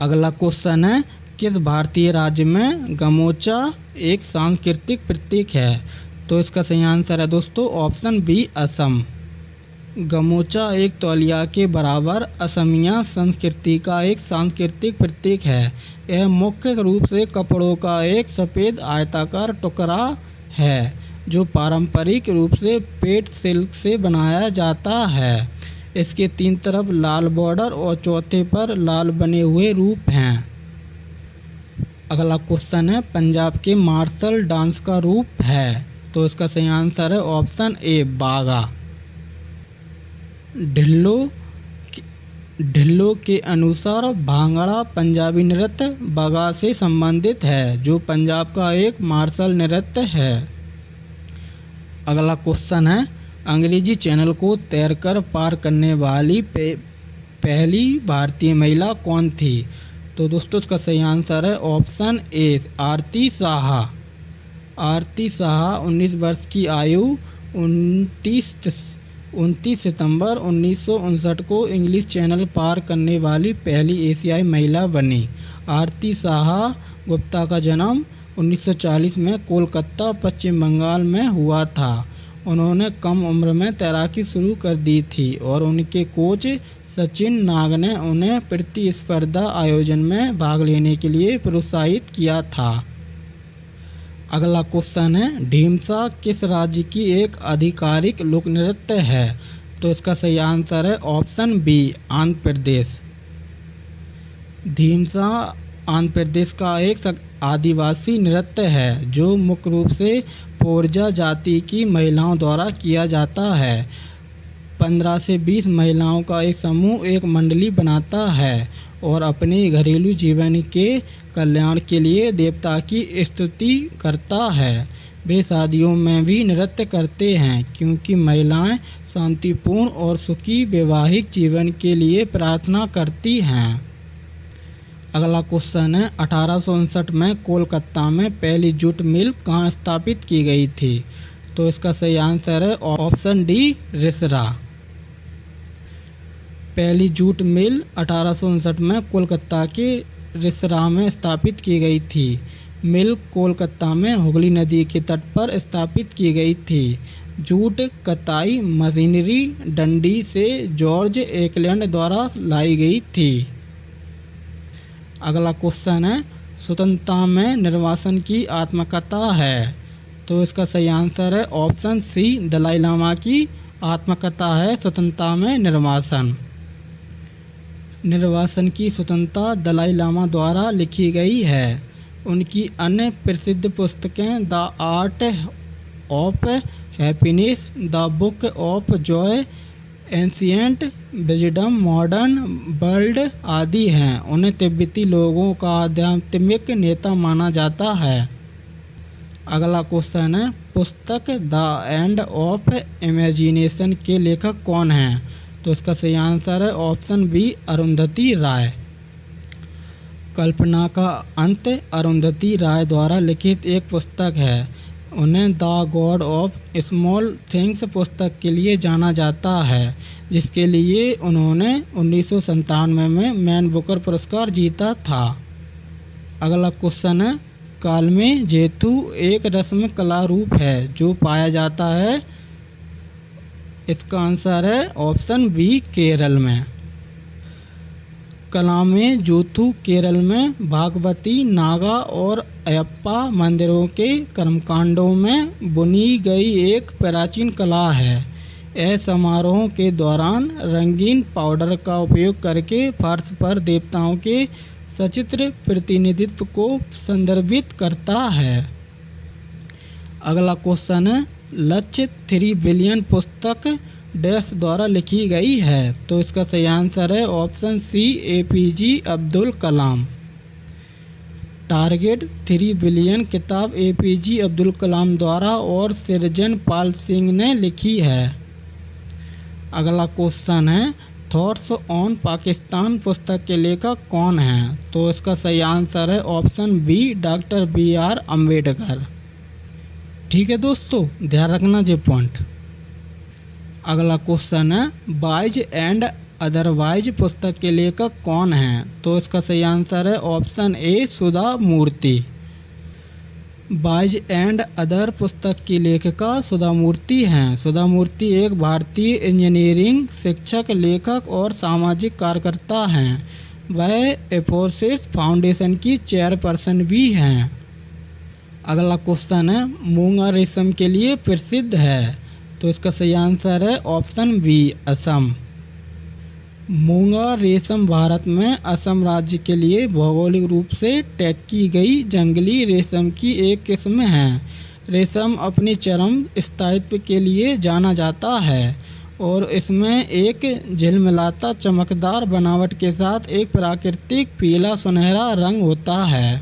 Speaker 1: अगला क्वेश्चन है, किस भारतीय राज्य में गमोचा एक सांस्कृतिक प्रतीक है? तो इसका सही आंसर है दोस्तों ऑप्शन बी असम। गमोचा एक तौलिया के बराबर असमिया संस्कृति का एक सांस्कृतिक प्रतीक है। यह मुख्य रूप से कपड़ों का एक सफ़ेद आयताकार टुकड़ा है जो पारंपरिक रूप से पेट सिल्क से बनाया जाता है। इसके 3 तरफ लाल बॉर्डर और चौथे पर लाल बने हुए रूप हैं। अगला क्वेश्चन है, पंजाब के मार्शल डांस का रूप है? तो इसका सही आंसर है ऑप्शन ए बागा। ढिल्लो के अनुसार भांगड़ा पंजाबी नृत्य बागा से संबंधित है जो पंजाब का एक मार्शल नृत्य है। अगला क्वेश्चन है, अंग्रेजी चैनल को तैरकर पार करने वाली पहली भारतीय महिला कौन थी? तो दोस्तों इसका सही आंसर है ऑप्शन ए आरती साहा। आरती साहा 19 वर्ष की आयु 29 सितंबर 1959 को इंग्लिश चैनल पार करने वाली पहली एशियाई महिला बनी। आरती साहा गुप्ता का जन्म 1940 में कोलकाता, पश्चिम बंगाल में हुआ था। उन्होंने कम उम्र में तैराकी शुरू कर दी थी और उनके कोच सचिन नाग ने उन्हें प्रतिस्पर्धा आयोजन में भाग लेने के लिए प्रोत्साहित किया था। अगला क्वेश्चन है, ढीमसा किस राज्य की एक आधिकारिक लोक नृत्य है? तो इसका सही आंसर है ऑप्शन बी आंध्र प्रदेश। ढीमसा आंध्र प्रदेश का एक आदिवासी नृत्य है जो मुख्य रूप से पोरजा जाति की महिलाओं द्वारा किया जाता है। 15 से 20 महिलाओं का एक समूह एक मंडली बनाता है और अपने घरेलू जीवन के कल्याण के लिए देवता की स्तुति करता है। वे शादियों में भी नृत्य करते हैं क्योंकि महिलाएं शांतिपूर्ण और सुखी वैवाहिक जीवन के लिए प्रार्थना करती हैं। अगला क्वेश्चन है 1859 में कोलकाता में पहली जूट मिल कहाँ स्थापित की गई थी? तो इसका सही आंसर है ऑप्शन डी, रिसरा। पहली जूट मिल 1859 में कोलकाता के रिसरा में स्थापित की गई थी। मिल कोलकाता में हुगली नदी के तट पर स्थापित की गई थी। जूट कताई मशीनरी डंडी से जॉर्ज एकलैंड द्वारा लाई गई थी। अगला क्वेश्चन है स्वतंत्रता में निर्वासन की आत्मकथा है? तो इसका सही आंसर है ऑप्शन सी, दलाई लामा की आत्मकथा है स्वतंत्रता में निर्वासन। निर्वासन की स्वतंत्रता दलाई लामा द्वारा लिखी गई है। उनकी अन्य प्रसिद्ध पुस्तकें the art of happiness, the book of Joy, ancient wisdom, modern world आदि हैं। उन्हें तिब्बती लोगों का आध्यात्मिक नेता माना जाता है। अगला क्वेश्चन है पुस्तक द एंड ऑफ इमेजिनेशन के लेखक कौन हैं? तो इसका सही आंसर है ऑप्शन बी, अरुंधति राय। कल्पना का अंत अरुंधति राय द्वारा लिखित एक पुस्तक है। उन्हें the God of small things पुस्तक के लिए जाना जाता है, जिसके लिए उन्होंने 1997 में मैन बुकर पुरस्कार जीता था। अगला क्वेश्चन है कालमे जेतु एक रस्म कला रूप है जो पाया जाता है? इसका आंसर है ऑप्शन बी, केरल में। कलामे जोथु केरल में भागवती, नागा और अयप्पा मंदिरों के कर्मकांडों में बुनी गई एक प्राचीन कला है। यह समारोह के दौरान रंगीन पाउडर का उपयोग करके फर्श पर देवताओं के सचित्र प्रतिनिधित्व को संदर्भित करता है। अगला क्वेश्चन है लक्ष्य 3 बिलियन पुस्तक डैश द्वारा लिखी गई है? तो इसका सही आंसर है ऑप्शन सी, APJ Abdul Kalam. Target 3 billion किताब APJ अब्दुल कलाम द्वारा और सृजन पाल सिंह ने लिखी है। अगला क्वेश्चन है थॉट्स ऑन पाकिस्तान पुस्तक के लेखक कौन हैं? तो इसका सही आंसर है option B, doctor BR Ambedkar. ठीक है दोस्तों, ध्यान रखना ये पॉइंट। अगला क्वेश्चन है वाइज एंड अदरवाइज पुस्तक के लेखक कौन हैं? तो इसका सही आंसर है option A, Sudha Murthy. Wise and other पुस्तक की लेखिका सुधा मूर्ति हैं। सुधा मूर्ति एक भारतीय इंजीनियरिंग शिक्षक, लेखक और सामाजिक कार्यकर्ता हैं। वह एफोसिस फाउंडेशन की चेयरपर्सन भी हैं। अगला क्वेश्चन है मूंगा रेशम के लिए प्रसिद्ध है? तो इसका सही आंसर है ऑप्शन बी, असम। मूंगा रेशम भारत में असम राज्य के लिए भौगोलिक रूप से टैग की गई जंगली रेशम की एक किस्म है। रेशम अपनी चरम स्थायित्व के लिए जाना जाता है और इसमें एक झिलमिलाता चमकदार बनावट के साथ एक प्राकृतिक पीला सुनहरा रंग होता है।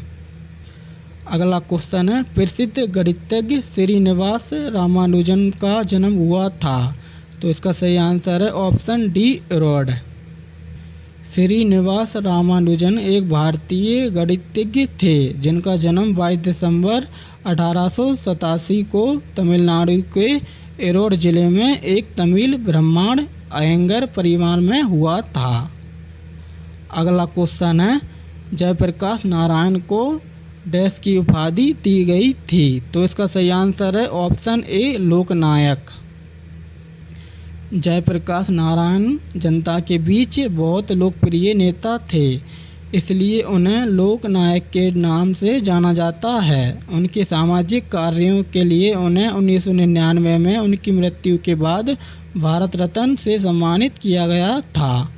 Speaker 1: अगला क्वेश्चन है प्रसिद्ध गणितज्ञ श्रीनिवास रामानुजन का जन्म हुआ था? तो इसका सही आंसर है option D, road. Srinivasa Ramanujan एक भारतीय गणितज्ञ थे जिनका जन्म 22 दिसंबर 1887 को तमिलनाडु के एरोड जिले में एक तमिल ब्राह्मण अयंगर परिवार में हुआ था। अगला क्वेश्चन है जयप्रकाश नारायण को डैश की उपाधि दी गई थी? तो इसका सही आंसर है ऑप्शन ए, लोकनायक। जयप्रकाश नारायण जनता के बीच बहुत लोकप्रिय नेता थे, इसलिए उन्हें लोकनायक के नाम से जाना जाता है। उनके सामाजिक कार्यों के लिए उन्हें 1999 में उनकी मृत्यु के बाद भारत रत्न से सम्मानित किया गया था।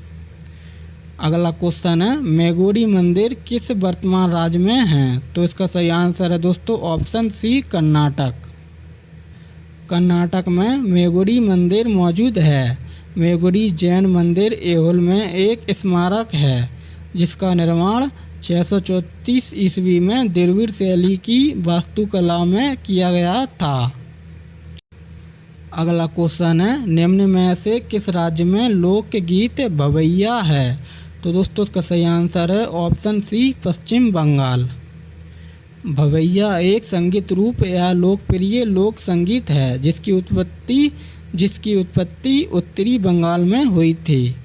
Speaker 1: अगला क्वेश्चन है मेगुडी मंदिर किस वर्तमान राज्य में है? तो इसका सही आंसर है दोस्तों ऑप्शन सी, कर्नाटक। कर्नाटक में मेगुडी मंदिर मौजूद है।
Speaker 2: मेगुड़ी जैन मंदिर ऐहोल में एक स्मारक है जिसका निर्माण 634 ईस्वी में द्रविड़ शैली की वास्तुकला में किया गया था। अगला क्वेश्चन है, निम्न में से किस राज्य में लोकगीत भवैया है? तो दोस्तों इसका सही आंसर है ऑप्शन सी, पश्चिम बंगाल। भवैया एक संगीत रूप या लोकप्रिय लोक संगीत है जिसकी उत्पत्ति उत्तरी बंगाल में हुई थी।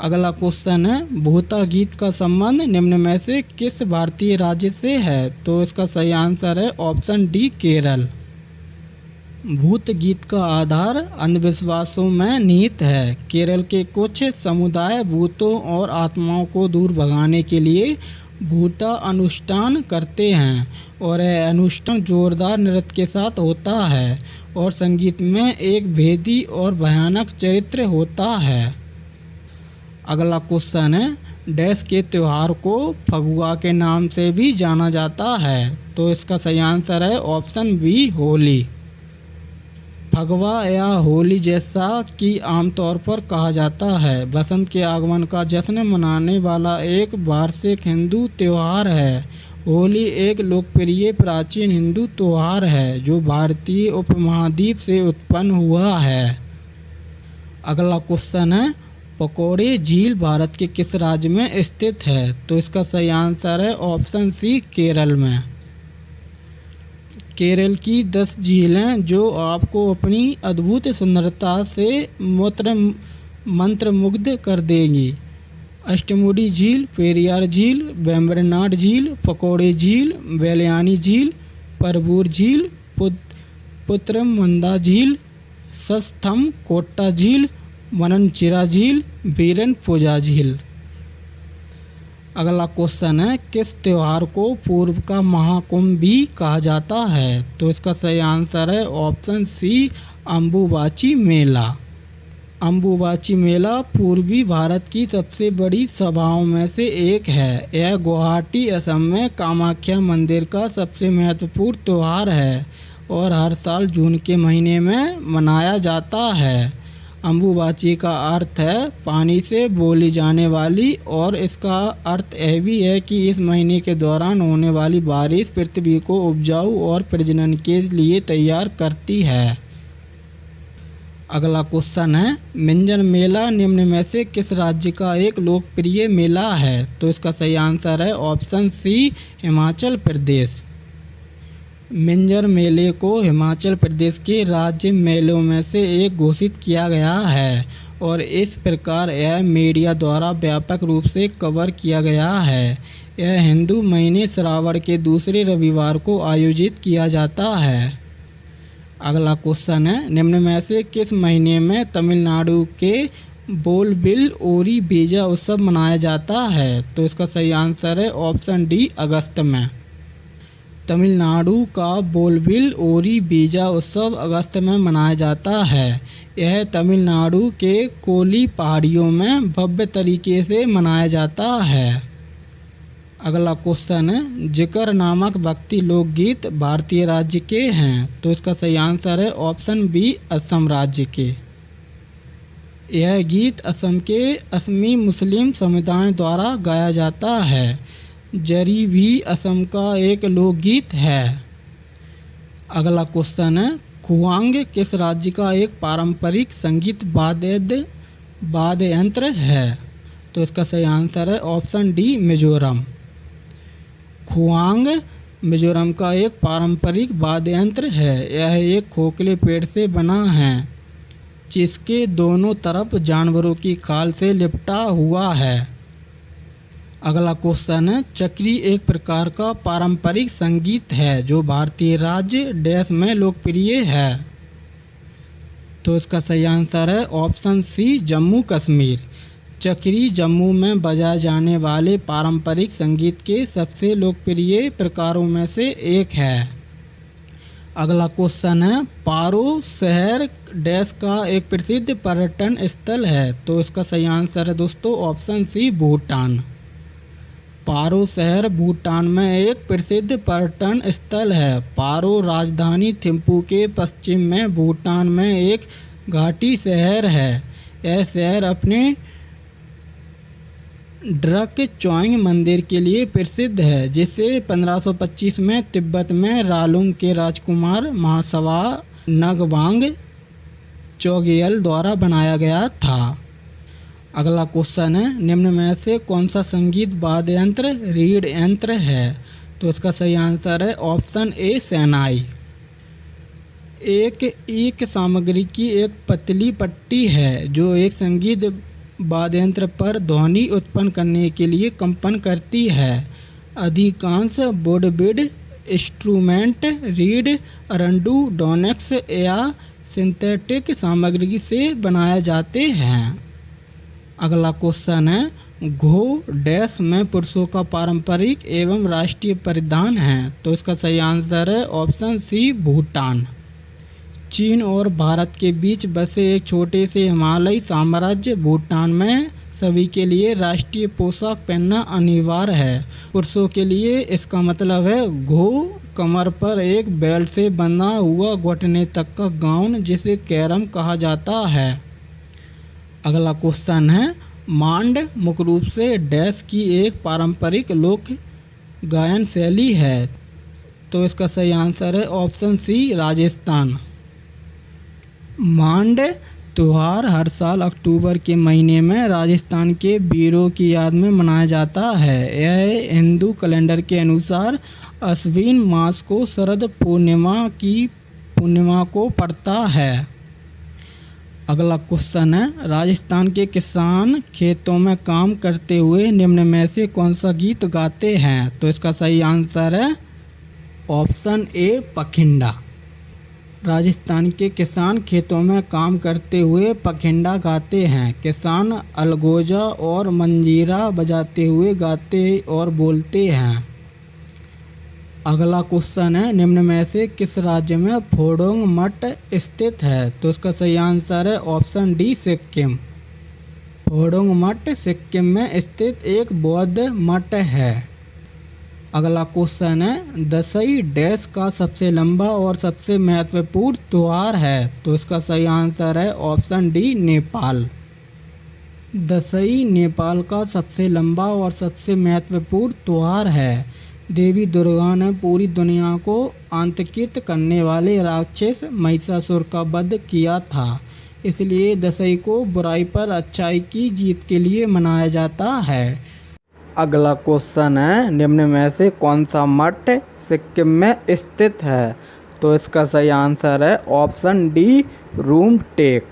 Speaker 2: अगला क्वेश्चन है, भूता गीत का संबंध निम्न में से किस भारतीय राज्य से है? तो इसका सही आंसर है ऑप्शन डी, केरल। भूत गीत का आधार अंधविश्वासों में निहित है। केरल के कुछ समुदाय भूतों और आत्माओं को दूर भगाने के लिए भूता अनुष्ठान करते हैं और यह अनुष्ठान जोरदार नृत्य के साथ होता है और संगीत में एक भेदी और भयानक चरित्र होता है। अगला क्वेश्चन है, डैश के त्योहार को फगुआ के नाम से भी जाना जाता है? तो इसका सही आंसर है ऑप्शन बी, होली। फगवा या होली जैसा कि आमतौर पर कहा जाता है, बसंत के आगमन का जश्न मनाने वाला एक वार्षिक हिंदू त्यौहार है। होली एक लोकप्रिय प्राचीन हिंदू त्यौहार है जो भारतीय उपमहाद्वीप से उत्पन्न हुआ है। अगला क्वेश्चन है, पकौड़े झील भारत के किस राज्य में स्थित है? तो इसका सही आंसर है ऑप्शन सी, केरल में। केरल की 10 झीलें जो आपको अपनी अद्भुत सुंदरता से मंत्रमुग्ध कर देंगी। अष्टमुडी झील, पेरियार झील, वेम्बनाड झील, पकौड़े झील, बेलियानी झील, परबूर झील, पुत्रमंदा झील, सस्थम कोट्टा झील, मननचिरा झील, बीरनपुजा झील। अगला क्वेश्चन है, किस त्यौहार को पूर्व का महाकुंभ भी कहा जाता है? तो इसका सही आंसर है ऑप्शन सी, अम्बुबाची मेला। अम्बुबाची मेला पूर्वी भारत की सबसे बड़ी सभाओं में से एक है। यह गुवाहाटी, असम में कामाख्या मंदिर का सबसे महत्वपूर्ण त्यौहार है और हर साल जून के महीने में मनाया जाता है। अम्बुबाची का अर्थ है पानी से बोली जाने वाली और इसका अर्थ यह भी है कि इस महीने के दौरान होने वाली बारिश पृथ्वी को उपजाऊ और प्रजनन के लिए तैयार करती है। अगला क्वेश्चन है, मिंजर मेला निम्न में से किस राज्य का एक लोकप्रिय मेला है? तो इसका सही आंसर है ऑप्शन सी, हिमाचल प्रदेश। मिंजर मेले को हिमाचल प्रदेश के राज्य मेलों में से एक घोषित किया गया है और इस प्रकार यह मीडिया द्वारा व्यापक रूप से कवर किया गया है। यह हिंदू महीने श्रावण के दूसरे रविवार को आयोजित किया जाता है। अगला क्वेश्चन है, निम्न में से किस महीने में तमिलनाडु के बोलबिल ओरी बीजा उत्सव मनाया जाता है? तो इसका सही आंसर है ऑप्शन डी, अगस्त में। तमिलनाडु का बोलबिल ओरी बीजा उत्सव अगस्त में मनाया जाता है। यह तमिलनाडु के कोली पहाड़ियों में भव्य तरीके से मनाया जाता है। अगला क्वेश्चन है, जिकर नामक भक्ति लोकगीत भारतीय राज्य के हैं? तो इसका सही आंसर है ऑप्शन बी, असम राज्य के। यह गीत असम के असमी मुस्लिम समुदाय द्वारा गाया जाता है। जरी भी असम का एक लोकगीत है। अगला क्वेश्चन है, खुआंग किस राज्य का एक पारंपरिक संगीत वाद्य यंत्र है? तो इसका सही आंसर है ऑप्शन डी, मिजोरम। खुआंग मिजोरम का एक पारंपरिक वाद्य यंत्र है। यह एक खोखले पेड़ से बना है जिसके दोनों तरफ जानवरों की खाल से लिपटा हुआ है। अगला क्वेश्चन है, चक्री एक प्रकार का पारंपरिक संगीत है जो भारतीय राज्य डैश में लोकप्रिय है। तो इसका सही आंसर है ऑप्शन सी, जम्मू कश्मीर। चक्री जम्मू में बजाए जाने वाले पारंपरिक संगीत के सबसे लोकप्रिय प्रकारों में से एक है। अगला क्वेश्चन है, पारो शहर डैश का एक प्रसिद्ध पर्यटन स्थल है। तो इसका सही आंसर है दोस्तों ऑप्शन सी, भूटान। पारो शहर भूटान में एक प्रसिद्ध पर्यटन स्थल है। पारो राजधानी थिम्पू के पश्चिम में भूटान में एक घाटी शहर है। यह शहर अपने ड्रक चोइंग मंदिर के लिए प्रसिद्ध है, जिसे 1525 में तिब्बत में रालुंग के राजकुमार महासवा नगवांग चोगेल द्वारा बनाया गया था। अगला क्वेश्चन है, निम्न में से कौन सा संगीत वाद्य यंत्र रीड यंत्र है? तो इसका सही आंसर है ऑप्शन ए शहनाई। एक सामग्री की एक पतली पट्टी है जो एक संगीत वाद्य यंत्र पर ध्वनि उत्पन्न करने के लिए कंपन करती है। अधिकांश वुडविड इंस्ट्रूमेंट रीड, अरंडू, डोनेक्स या सिंथेटिक सामग्री से बनाए जाते हैं। अगला क्वेश्चन है, घो डैश में पुरुषों का पारंपरिक एवं राष्ट्रीय परिधान है? तो इसका सही आंसर है ऑप्शन सी भूटान। चीन और भारत के बीच बसे एक छोटे से हिमालयी साम्राज्य भूटान में सभी के लिए राष्ट्रीय पोशाक पहनना अनिवार्य है। पुरुषों के लिए इसका मतलब है घो, कमर पर एक बेल्ट से बंधा हुआ घुटने तक का गाउन जिसे कैरम कहा जाता है। अगला क्वेश्चन है, मांड मुख्य रूप से डैश की एक पारंपरिक लोक गायन शैली है? तो इसका सही आंसर है ऑप्शन सी राजस्थान। मांड त्यौहार हर साल अक्टूबर के महीने में राजस्थान के वीरों की याद में मनाया जाता है। यह हिंदू कैलेंडर के अनुसार अश्विन मास को शरद पूर्णिमा को पड़ता है। अगला क्वेश्चन है, राजस्थान के किसान खेतों में काम करते हुए निम्न में से कौन सा गीत गाते हैं? तो इसका सही आंसर है ऑप्शन ए पखिंडा। राजस्थान के किसान खेतों में काम करते हुए पखिंडा गाते हैं। किसान अलगोजा और मंजीरा बजाते हुए गाते और बोलते हैं। अगला क्वेश्चन है, निम्न में से किस राज्य में फोडोंग मठ स्थित है? तो इसका सही आंसर है ऑप्शन डी सिक्किम। फोडोंग मठ सिक्किम में स्थित एक बौद्ध मठ है। अगला क्वेश्चन है, दशई डैश का सबसे लंबा और सबसे महत्वपूर्ण त्यौहार है? तो इसका सही आंसर है ऑप्शन डी नेपाल। दशई नेपाल का सबसे लंबा और सबसे महत्वपूर्ण त्यौहार है। देवी दुर्गा ने पूरी दुनिया को आतंकित करने वाले राक्षस महिषासुर का वध किया था, इसलिए दशई को बुराई पर अच्छाई की जीत के लिए मनाया जाता है।
Speaker 1: अगला क्वेश्चन है, निम्न में से कौन सा मठ सिक्किम में स्थित है? तो इसका सही आंसर है ऑप्शन डी रूमटेक।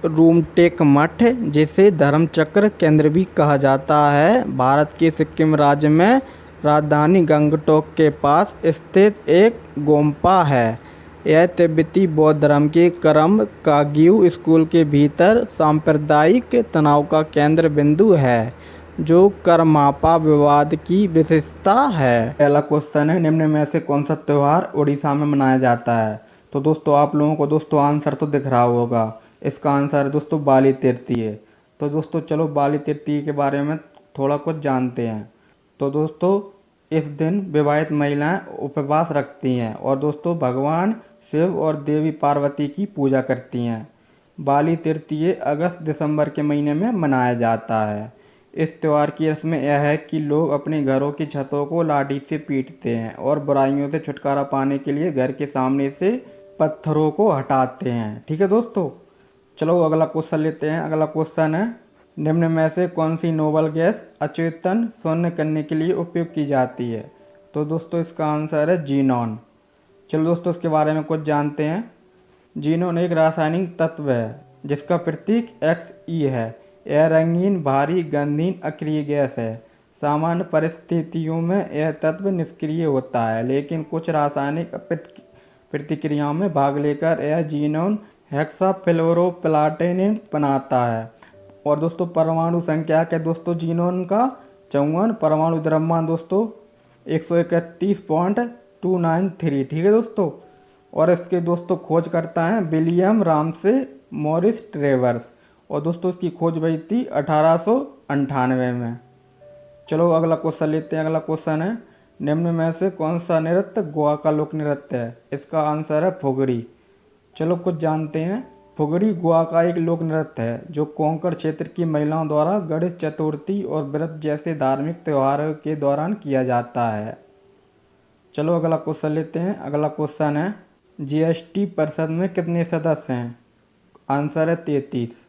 Speaker 1: रूमटेक मठ, जिसे धर्मचक्र केंद्र भी कहा जाता है, भारत के सिक्किम राज्य में राजधानी गंगटोक के पास स्थित एक गोम्पा है। यह तिब्बती बौद्ध धर्म के करम काग्यू स्कूल के भीतर सांप्रदायिक तनाव का केंद्र बिंदु है, जो करमापा विवाद की विशेषता है। पहला क्वेश्चन है, निम्न में से कौन सा त्यौहार उड़ीसा में मनाया जाता है? तो दोस्तों आप लोगों को दोस्तों आंसर तो दिख रहा होगा। इसका आंसर है दोस्तों बाली तृतीय। तो दोस्तों चलो बाली तृतीय के बारे में थोड़ा कुछ जानते हैं। तो दोस्तों इस दिन विवाहित महिलाएं उपवास रखती हैं और दोस्तों भगवान शिव और देवी पार्वती की पूजा करती हैं। बाली तृतीय अगस्त दिसंबर के महीने में मनाया जाता है। इस त्यौहार की रस्म यह है कि लोग अपने घरों की छतों को लाठी से पीटते हैं और बुराइयों से छुटकारा पाने के लिए घर के सामने से पत्थरों को हटाते हैं। ठीक है दोस्तों, चलो अगला क्वेश्चन लेते हैं। अगला क्वेश्चन है, निम्न में से कौन सी नोबल गैस अचेतन शून्य करने के लिए उपयोग की जाती है? तो दोस्तों इसका आंसर है जीनॉन। चलो दोस्तों इसके बारे में कुछ जानते हैं। जीनॉन एक रासायनिक तत्व है जिसका प्रतीक Xe है। यह रंगीन, भारी, गंधहीन अक्रिय गैस है। सामान्य परिस्थितियों में यह तत्व निष्क्रिय होता है, लेकिन कुछ रासायनिक प्रतिक्रियाओं में भाग लेकर यह जीनॉन हेक्साफ्लोरोप्लाटिन बनाता है। और दोस्तों परमाणु संख्या है दोस्तों जीनॉन का 54, परमाणु द्रव्यमान दोस्तों 131.293। ठीक है दोस्तों, और इसके दोस्तों खोज करता है विलियम रामसे मॉरिस ट्रेवर्स, और दोस्तों इसकी खोज हुई थी 1898 में। चलो अगला क्वेश्चन लेते हैं। अगला क्वेश्चन है, निम्न में से कौन सा नृत्य गोवा का लोक नृत्य है? इसका आंसर है फुगड़ी। चलो कुछ जानते हैं। फुगड़ी गोवा का एक लोक नृत्य है जो कोंकण क्षेत्र की महिलाओं द्वारा गणेश चतुर्थी और व्रत जैसे धार्मिक त्योहारों के दौरान किया जाता है। चलो अगला क्वेश्चन लेते हैं। अगला क्वेश्चन है जीएसटी परिषद में कितने सदस्य हैं? आंसर है 33।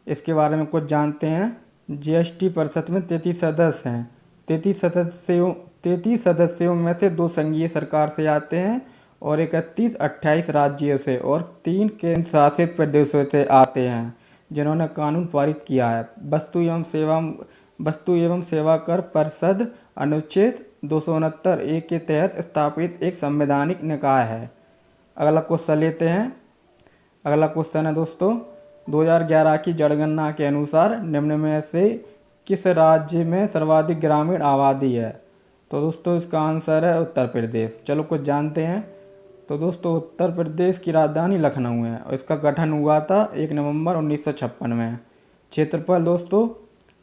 Speaker 1: इसके बारे में कुछ जानते हैं। जीएसटी परिषद में 33 सदस्य हैं। 33 सदस्यों में से 2 संघीय सरकार से आते हैं और 28 राज्यों से और 3 केंद्र शासित प्रदेशों से आते हैं जिन्होंने कानून पारित किया है। वस्तु एवं सेवा कर परिषद अनुच्छेद 269(a) के तहत स्थापित एक संवैधानिक निकाय है। अगला क्वेश्चन लेते हैं। अगला क्वेश्चन है दोस्तों 2011 की जनगणना के अनुसार निम्न में से किस राज्य में सर्वाधिक ग्रामीण आबादी है? तो दोस्तों इसका आंसर है उत्तर प्रदेश। चलो कुछ जानते हैं। तो दोस्तों उत्तर प्रदेश की राजधानी लखनऊ है और इसका गठन हुआ था 1 नवंबर 1956 में। क्षेत्रफल दोस्तों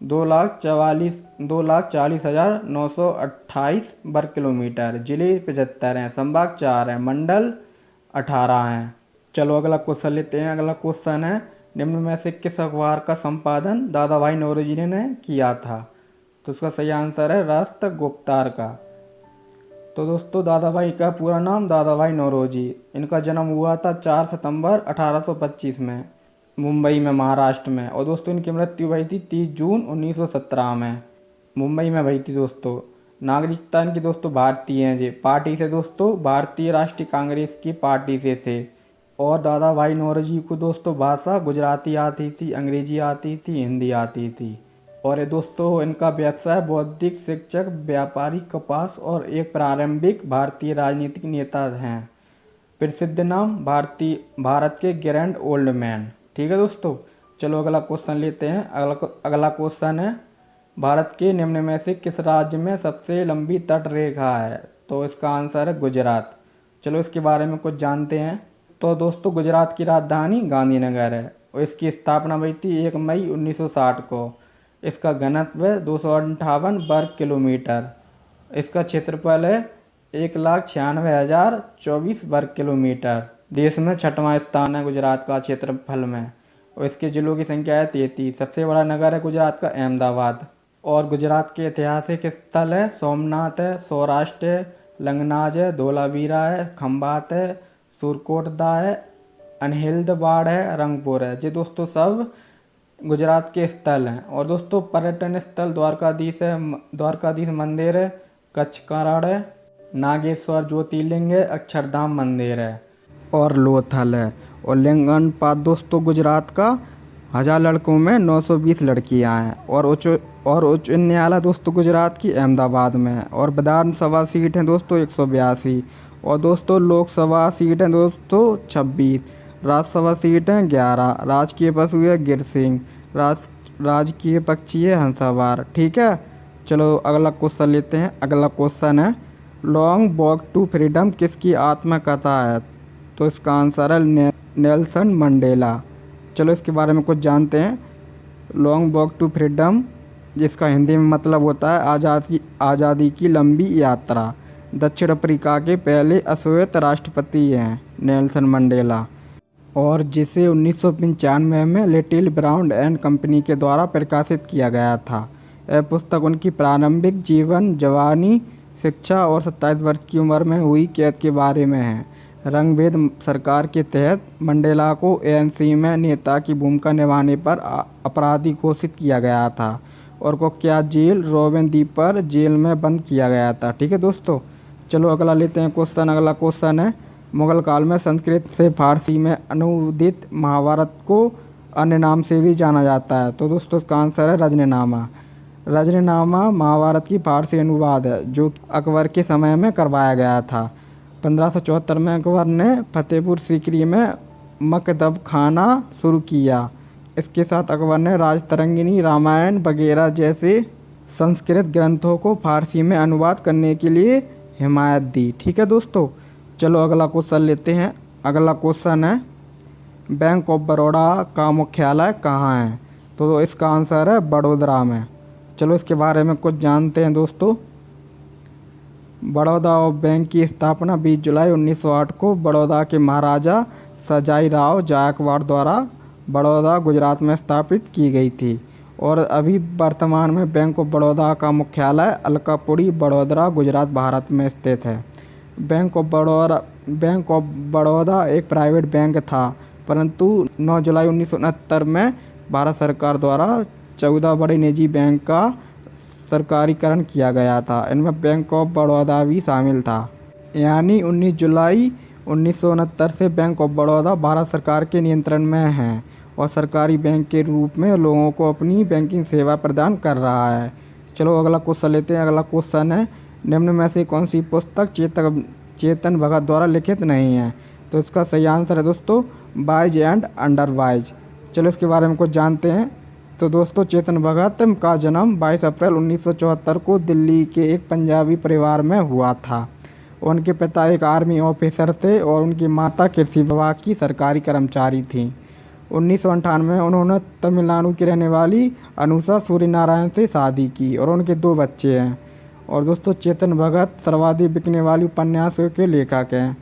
Speaker 1: 2,40,928 वर्ग किलोमीटर। जिले 75 हैं, संभाग 4 हैं, मंडल 18 हैं। चलो अगला क्वेश्चन लेते हैं। अगला क्वेश्चन है निम्न में से किस अखबार का संपादन दादा भाई नौरोजी ने किया था? तो उसका सही आंसर है राष्ट्र गुप्तार का। तो दोस्तों दादा भाई का पूरा नाम दादा भाई नौरोजी। इनका जन्म हुआ था 4 सितंबर 1825 में मुंबई में, महाराष्ट्र में। और दोस्तों इनकी मृत्यु हुई थी 30 जून 1917 में मुंबई में हुई थी दोस्तों। नागरिकता इनकी दोस्तों भारतीय हैं जी। पार्टी से दोस्तों भारतीय राष्ट्रीय कांग्रेस की पार्टी से थे। और दादा भाई नौरोजी को दोस्तों भाषा गुजराती आती थी, अंग्रेजी आती थी, हिंदी आती थी। और ये दोस्तों इनका व्यवसाय बौद्धिक शिक्षक, व्यापारी, कपास और एक प्रारंभिक भारतीय राजनीतिक नेता हैं। प्रसिद्ध नाम भारत के ग्रैंड ओल्ड मैन। ठीक है दोस्तों। चलो अगला क्वेश्चन लेते हैं। अगला क्वेश्चन है भारत के निम्न में से किस राज्य में सबसे लंबी तट रेखा है? तो इसका आंसर है गुजरात। चलो इसके बारे में कुछ जानते हैं। तो दोस्तों गुजरात की राजधानी गांधीनगर है और इसकी स्थापना हुई थी 1 मई 1960 को। इसका घनत्व 258 वर्ग किलोमीटर। इसका क्षेत्रफल है 1,96,024 वर्ग किलोमीटर। देश में 6वां स्थान है गुजरात का क्षेत्रफल में और इसके जिलों की संख्या है 33। सबसे बड़ा नगर है गुजरात का अहमदाबाद। और गुजरात के ऐतिहासिक स्थल है सोमनाथ है, सौराष्ट्र है, लंगनाज है, धोलावीरा है, खंभात है, सुरकोटदा है, अनहिलदबाड़ है, रंगपुर है। ये दोस्तों सब गुजरात के स्थल हैं। और दोस्तों पर्यटन स्थल द्वारकाधीश है, द्वारकाधीश मंदिर है, कच्छ काराड़ है, नागेश्वर ज्योतिर्लिंग है, अक्षरधाम मंदिर है और लोथल है। और लिंग अनुपात दोस्तों गुजरात का 1000 लड़कों में 920 लड़कियां हैं। और उच्च न्यायालय दोस्तों गुजरात की अहमदाबाद में है। और विधानसभा सीट हैं दोस्तों 182। और दोस्तों लोकसभा सीट हैं दोस्तों 26। राज्यसभा सीट हैं 11। राजकीय पशु है गिर सिंह। राजकीय पक्षी है हंसावार। ठीक है। चलो अगला क्वेश्चन लेते हैं। अगला क्वेश्चन है लॉन्ग वॉक टू फ्रीडम किसकी आत्मकथा है? तो इसका आंसर है नेल्सन मंडेला। चलो इसके बारे में कुछ जानते हैं। लॉन्ग वॉक टू फ्रीडम जिसका हिंदी में मतलब होता है आज़ादी की लंबी यात्रा। दक्षिण अफ्रीका के पहले अश्वेत राष्ट्रपति हैं नेल्सन मंडेला और जिसे 1995 में लिटिल ब्राउन एंड कंपनी के द्वारा प्रकाशित किया गया था। यह पुस्तक उनकी प्रारंभिक जीवन, जवानी, शिक्षा और 27 वर्ष की उम्र में हुई कैद के बारे में है। रंगभेद सरकार के तहत मंडेला को एएनसी में नेता की भूमिका निभाने पर अपराधी घोषित किया गया था और कुख्यात जेल रोबिन द्वीप पर जेल में बंद किया गया था। ठीक है दोस्तों। चलो अगला लेते हैं क्वेश्चन। अगला क्वेश्चन है मुगल काल में संस्कृत से फारसी में अनुदित महाभारत को अन्य नाम से भी जाना जाता है। तो दोस्तों इसका आंसर है रजनीनामा। रजनीनामा महाभारत की फारसी अनुवाद है जो अकबर के समय में करवाया गया था। 1574 में अकबर ने फतेहपुर सीकरी में मकदब खाना शुरू किया। इसके साथ अकबर ने राजतरंगिणी, रामायण वगैरह जैसे संस्कृत ग्रंथों को फारसी में अनुवाद करने के लिए हिमायत दी। ठीक है दोस्तों। चलो अगला क्वेश्चन लेते हैं। अगला क्वेश्चन है बैंक ऑफ बड़ौदा का मुख्यालय कहाँ है? तो इसका आंसर है बड़ोदरा में। चलो इसके बारे में कुछ जानते हैं दोस्तों। बड़ौदा बैंक की स्थापना 20 जुलाई 1908 को बड़ौदा के महाराजा सजाई राव जायकवाड़ द्वारा बड़ौदा गुजरात में स्थापित की गई थी और अभी वर्तमान में बैंक ऑफ बड़ौदा का मुख्यालय अलकापुरी बड़ोदरा गुजरात भारत में स्थित है। बैंक ऑफ बड़ौदा एक प्राइवेट बैंक था, परंतु 9 जुलाई 1969 में भारत सरकार द्वारा 14 बड़े निजी बैंक का सरकारीकरण किया गया था। इनमें बैंक ऑफ बड़ौदा भी शामिल था। यानी 19 जुलाई 1969 से बैंक ऑफ बड़ौदा भारत सरकार के नियंत्रण में है और सरकारी बैंक के रूप में लोगों को अपनी बैंकिंग सेवा प्रदान कर रहा है। चलो अगला क्वेश्चन लेते हैं। अगला क्वेश्चन है, निम्न में से कौन सी पुस्तक चेतन भगत द्वारा लिखित नहीं है? तो इसका सही आंसर है दोस्तों वाइज एंड अंडरवाइज। चलो इसके बारे में कुछ जानते हैं। तो दोस्तों चेतन भगत का जन्म 22 अप्रैल 1974 को दिल्ली के एक पंजाबी परिवार में हुआ था। उनके पिता एक आर्मी ऑफिसर थे और उनकी माता कृषि विभाग की सरकारी कर्मचारी थीं। 1998 में उन्होंने तमिलनाडु की रहने वाली अनुषा सूर्यनारायण से शादी की और उनके 2 बच्चे हैं। और दोस्तों चेतन भगत सर्वाधिक बिकने वाली उपन्यासों के लेखक हैं,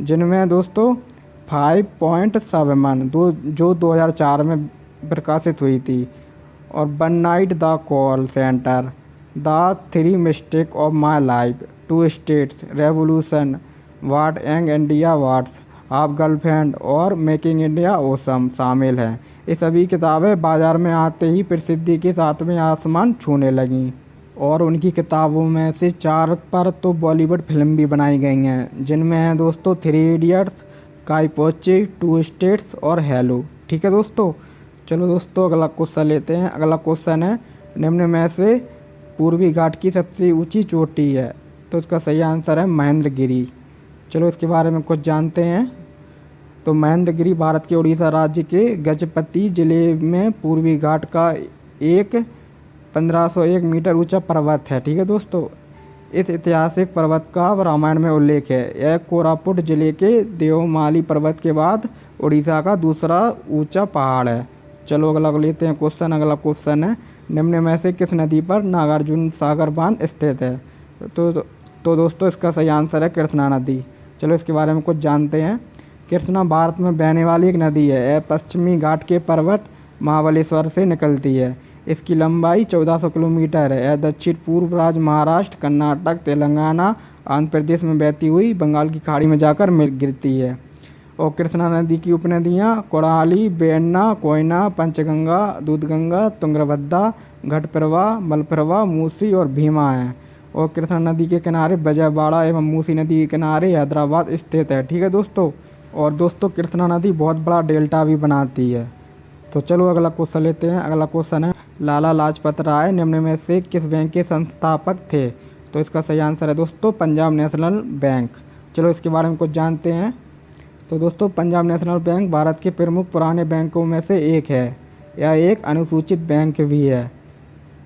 Speaker 1: जिनमें दोस्तों 5.7 जो 2004 में प्रकाशित हुई थी, और one night the call centre, the 3 mistake of my life, 2 states, revolution, what young India wants, half girlfriend और मेकिंग इंडिया ओसम शामिल हैं। ये सभी किताबें बाज़ार में आते ही प्रसिद्धि के 7वें आसमान छूने लगीं और उनकी किताबों में से 4 पर तो बॉलीवुड फिल्म भी बनाई गई हैं, जिनमें हैं दोस्तों 3 इडियट्स, काईपोचे, 2 स्टेट्स और हेलो। ठीक है दोस्तों। चलो दोस्तों अगला क्वेश्चन लेते हैं। अगला क्वेश्चन है, निम्न में से पूर्वी घाट की सबसे ऊंची चोटी है? तो इसका सही आंसर है महेंद्रगिरी। चलो इसके बारे में कुछ जानते हैं। तो महेंद्रगिरी भारत के उड़ीसा राज्य के गजपति जिले में पूर्वी घाट का एक 1501 मीटर ऊंचा पर्वत है। ठीक है दोस्तों। इस ऐतिहासिक पर्वत का रामायण में उल्लेख है। यह कोरापुट जिले के देवमाली पर्वत के बाद उड़ीसा का दूसरा ऊंचा पहाड़ है। चलो अगला लेते हैं क्वेश्चन। अगला क्वेश्चन है, निम्न में से किस नदी पर नागार्जुन सागर बांध स्थित है? तो दोस्तों इसका सही आंसर है कृष्णा नदी। चलो इसके बारे में कुछ जानते हैं। कृष्णा भारत में बहने वाली एक नदी है। यह पश्चिमी घाट के पर्वत महाबलेश्वर से निकलती है। इसकी लंबाई 1400 किलोमीटर है। यह दक्षिण पूर्व राज्य महाराष्ट्र, कर्नाटक, तेलंगाना, आंध्र प्रदेश में बहती हुई बंगाल की खाड़ी में जाकर गिरती है। और कृष्णा नदी की उपनदियाँ कोड़ाली, बेन्ना, कोयना, पंचगंगा, दूधगंगा, तुंगभद्रा, घटप्रभा, मलप्रभा, मूसी और भीमा हैं। और कृष्णा नदी के किनारे विजयवाड़ा एवं मूसी नदी के किनारे हैदराबाद स्थित है। ठीक है दोस्तों। और दोस्तों कृष्णा नदी बहुत बड़ा डेल्टा भी बनाती है। तो चलो अगला क्वेश्चन लेते हैं। अगला क्वेश्चन है, लाला लाजपत राय निम्न में से किस बैंक के संस्थापक थे? तो इसका सही आंसर है दोस्तों पंजाब नेशनल बैंक। चलो इसके बारे में कुछ जानते हैं। तो दोस्तों पंजाब नेशनल बैंक भारत के प्रमुख पुराने बैंकों में से एक है। यह एक अनुसूचित बैंक भी है।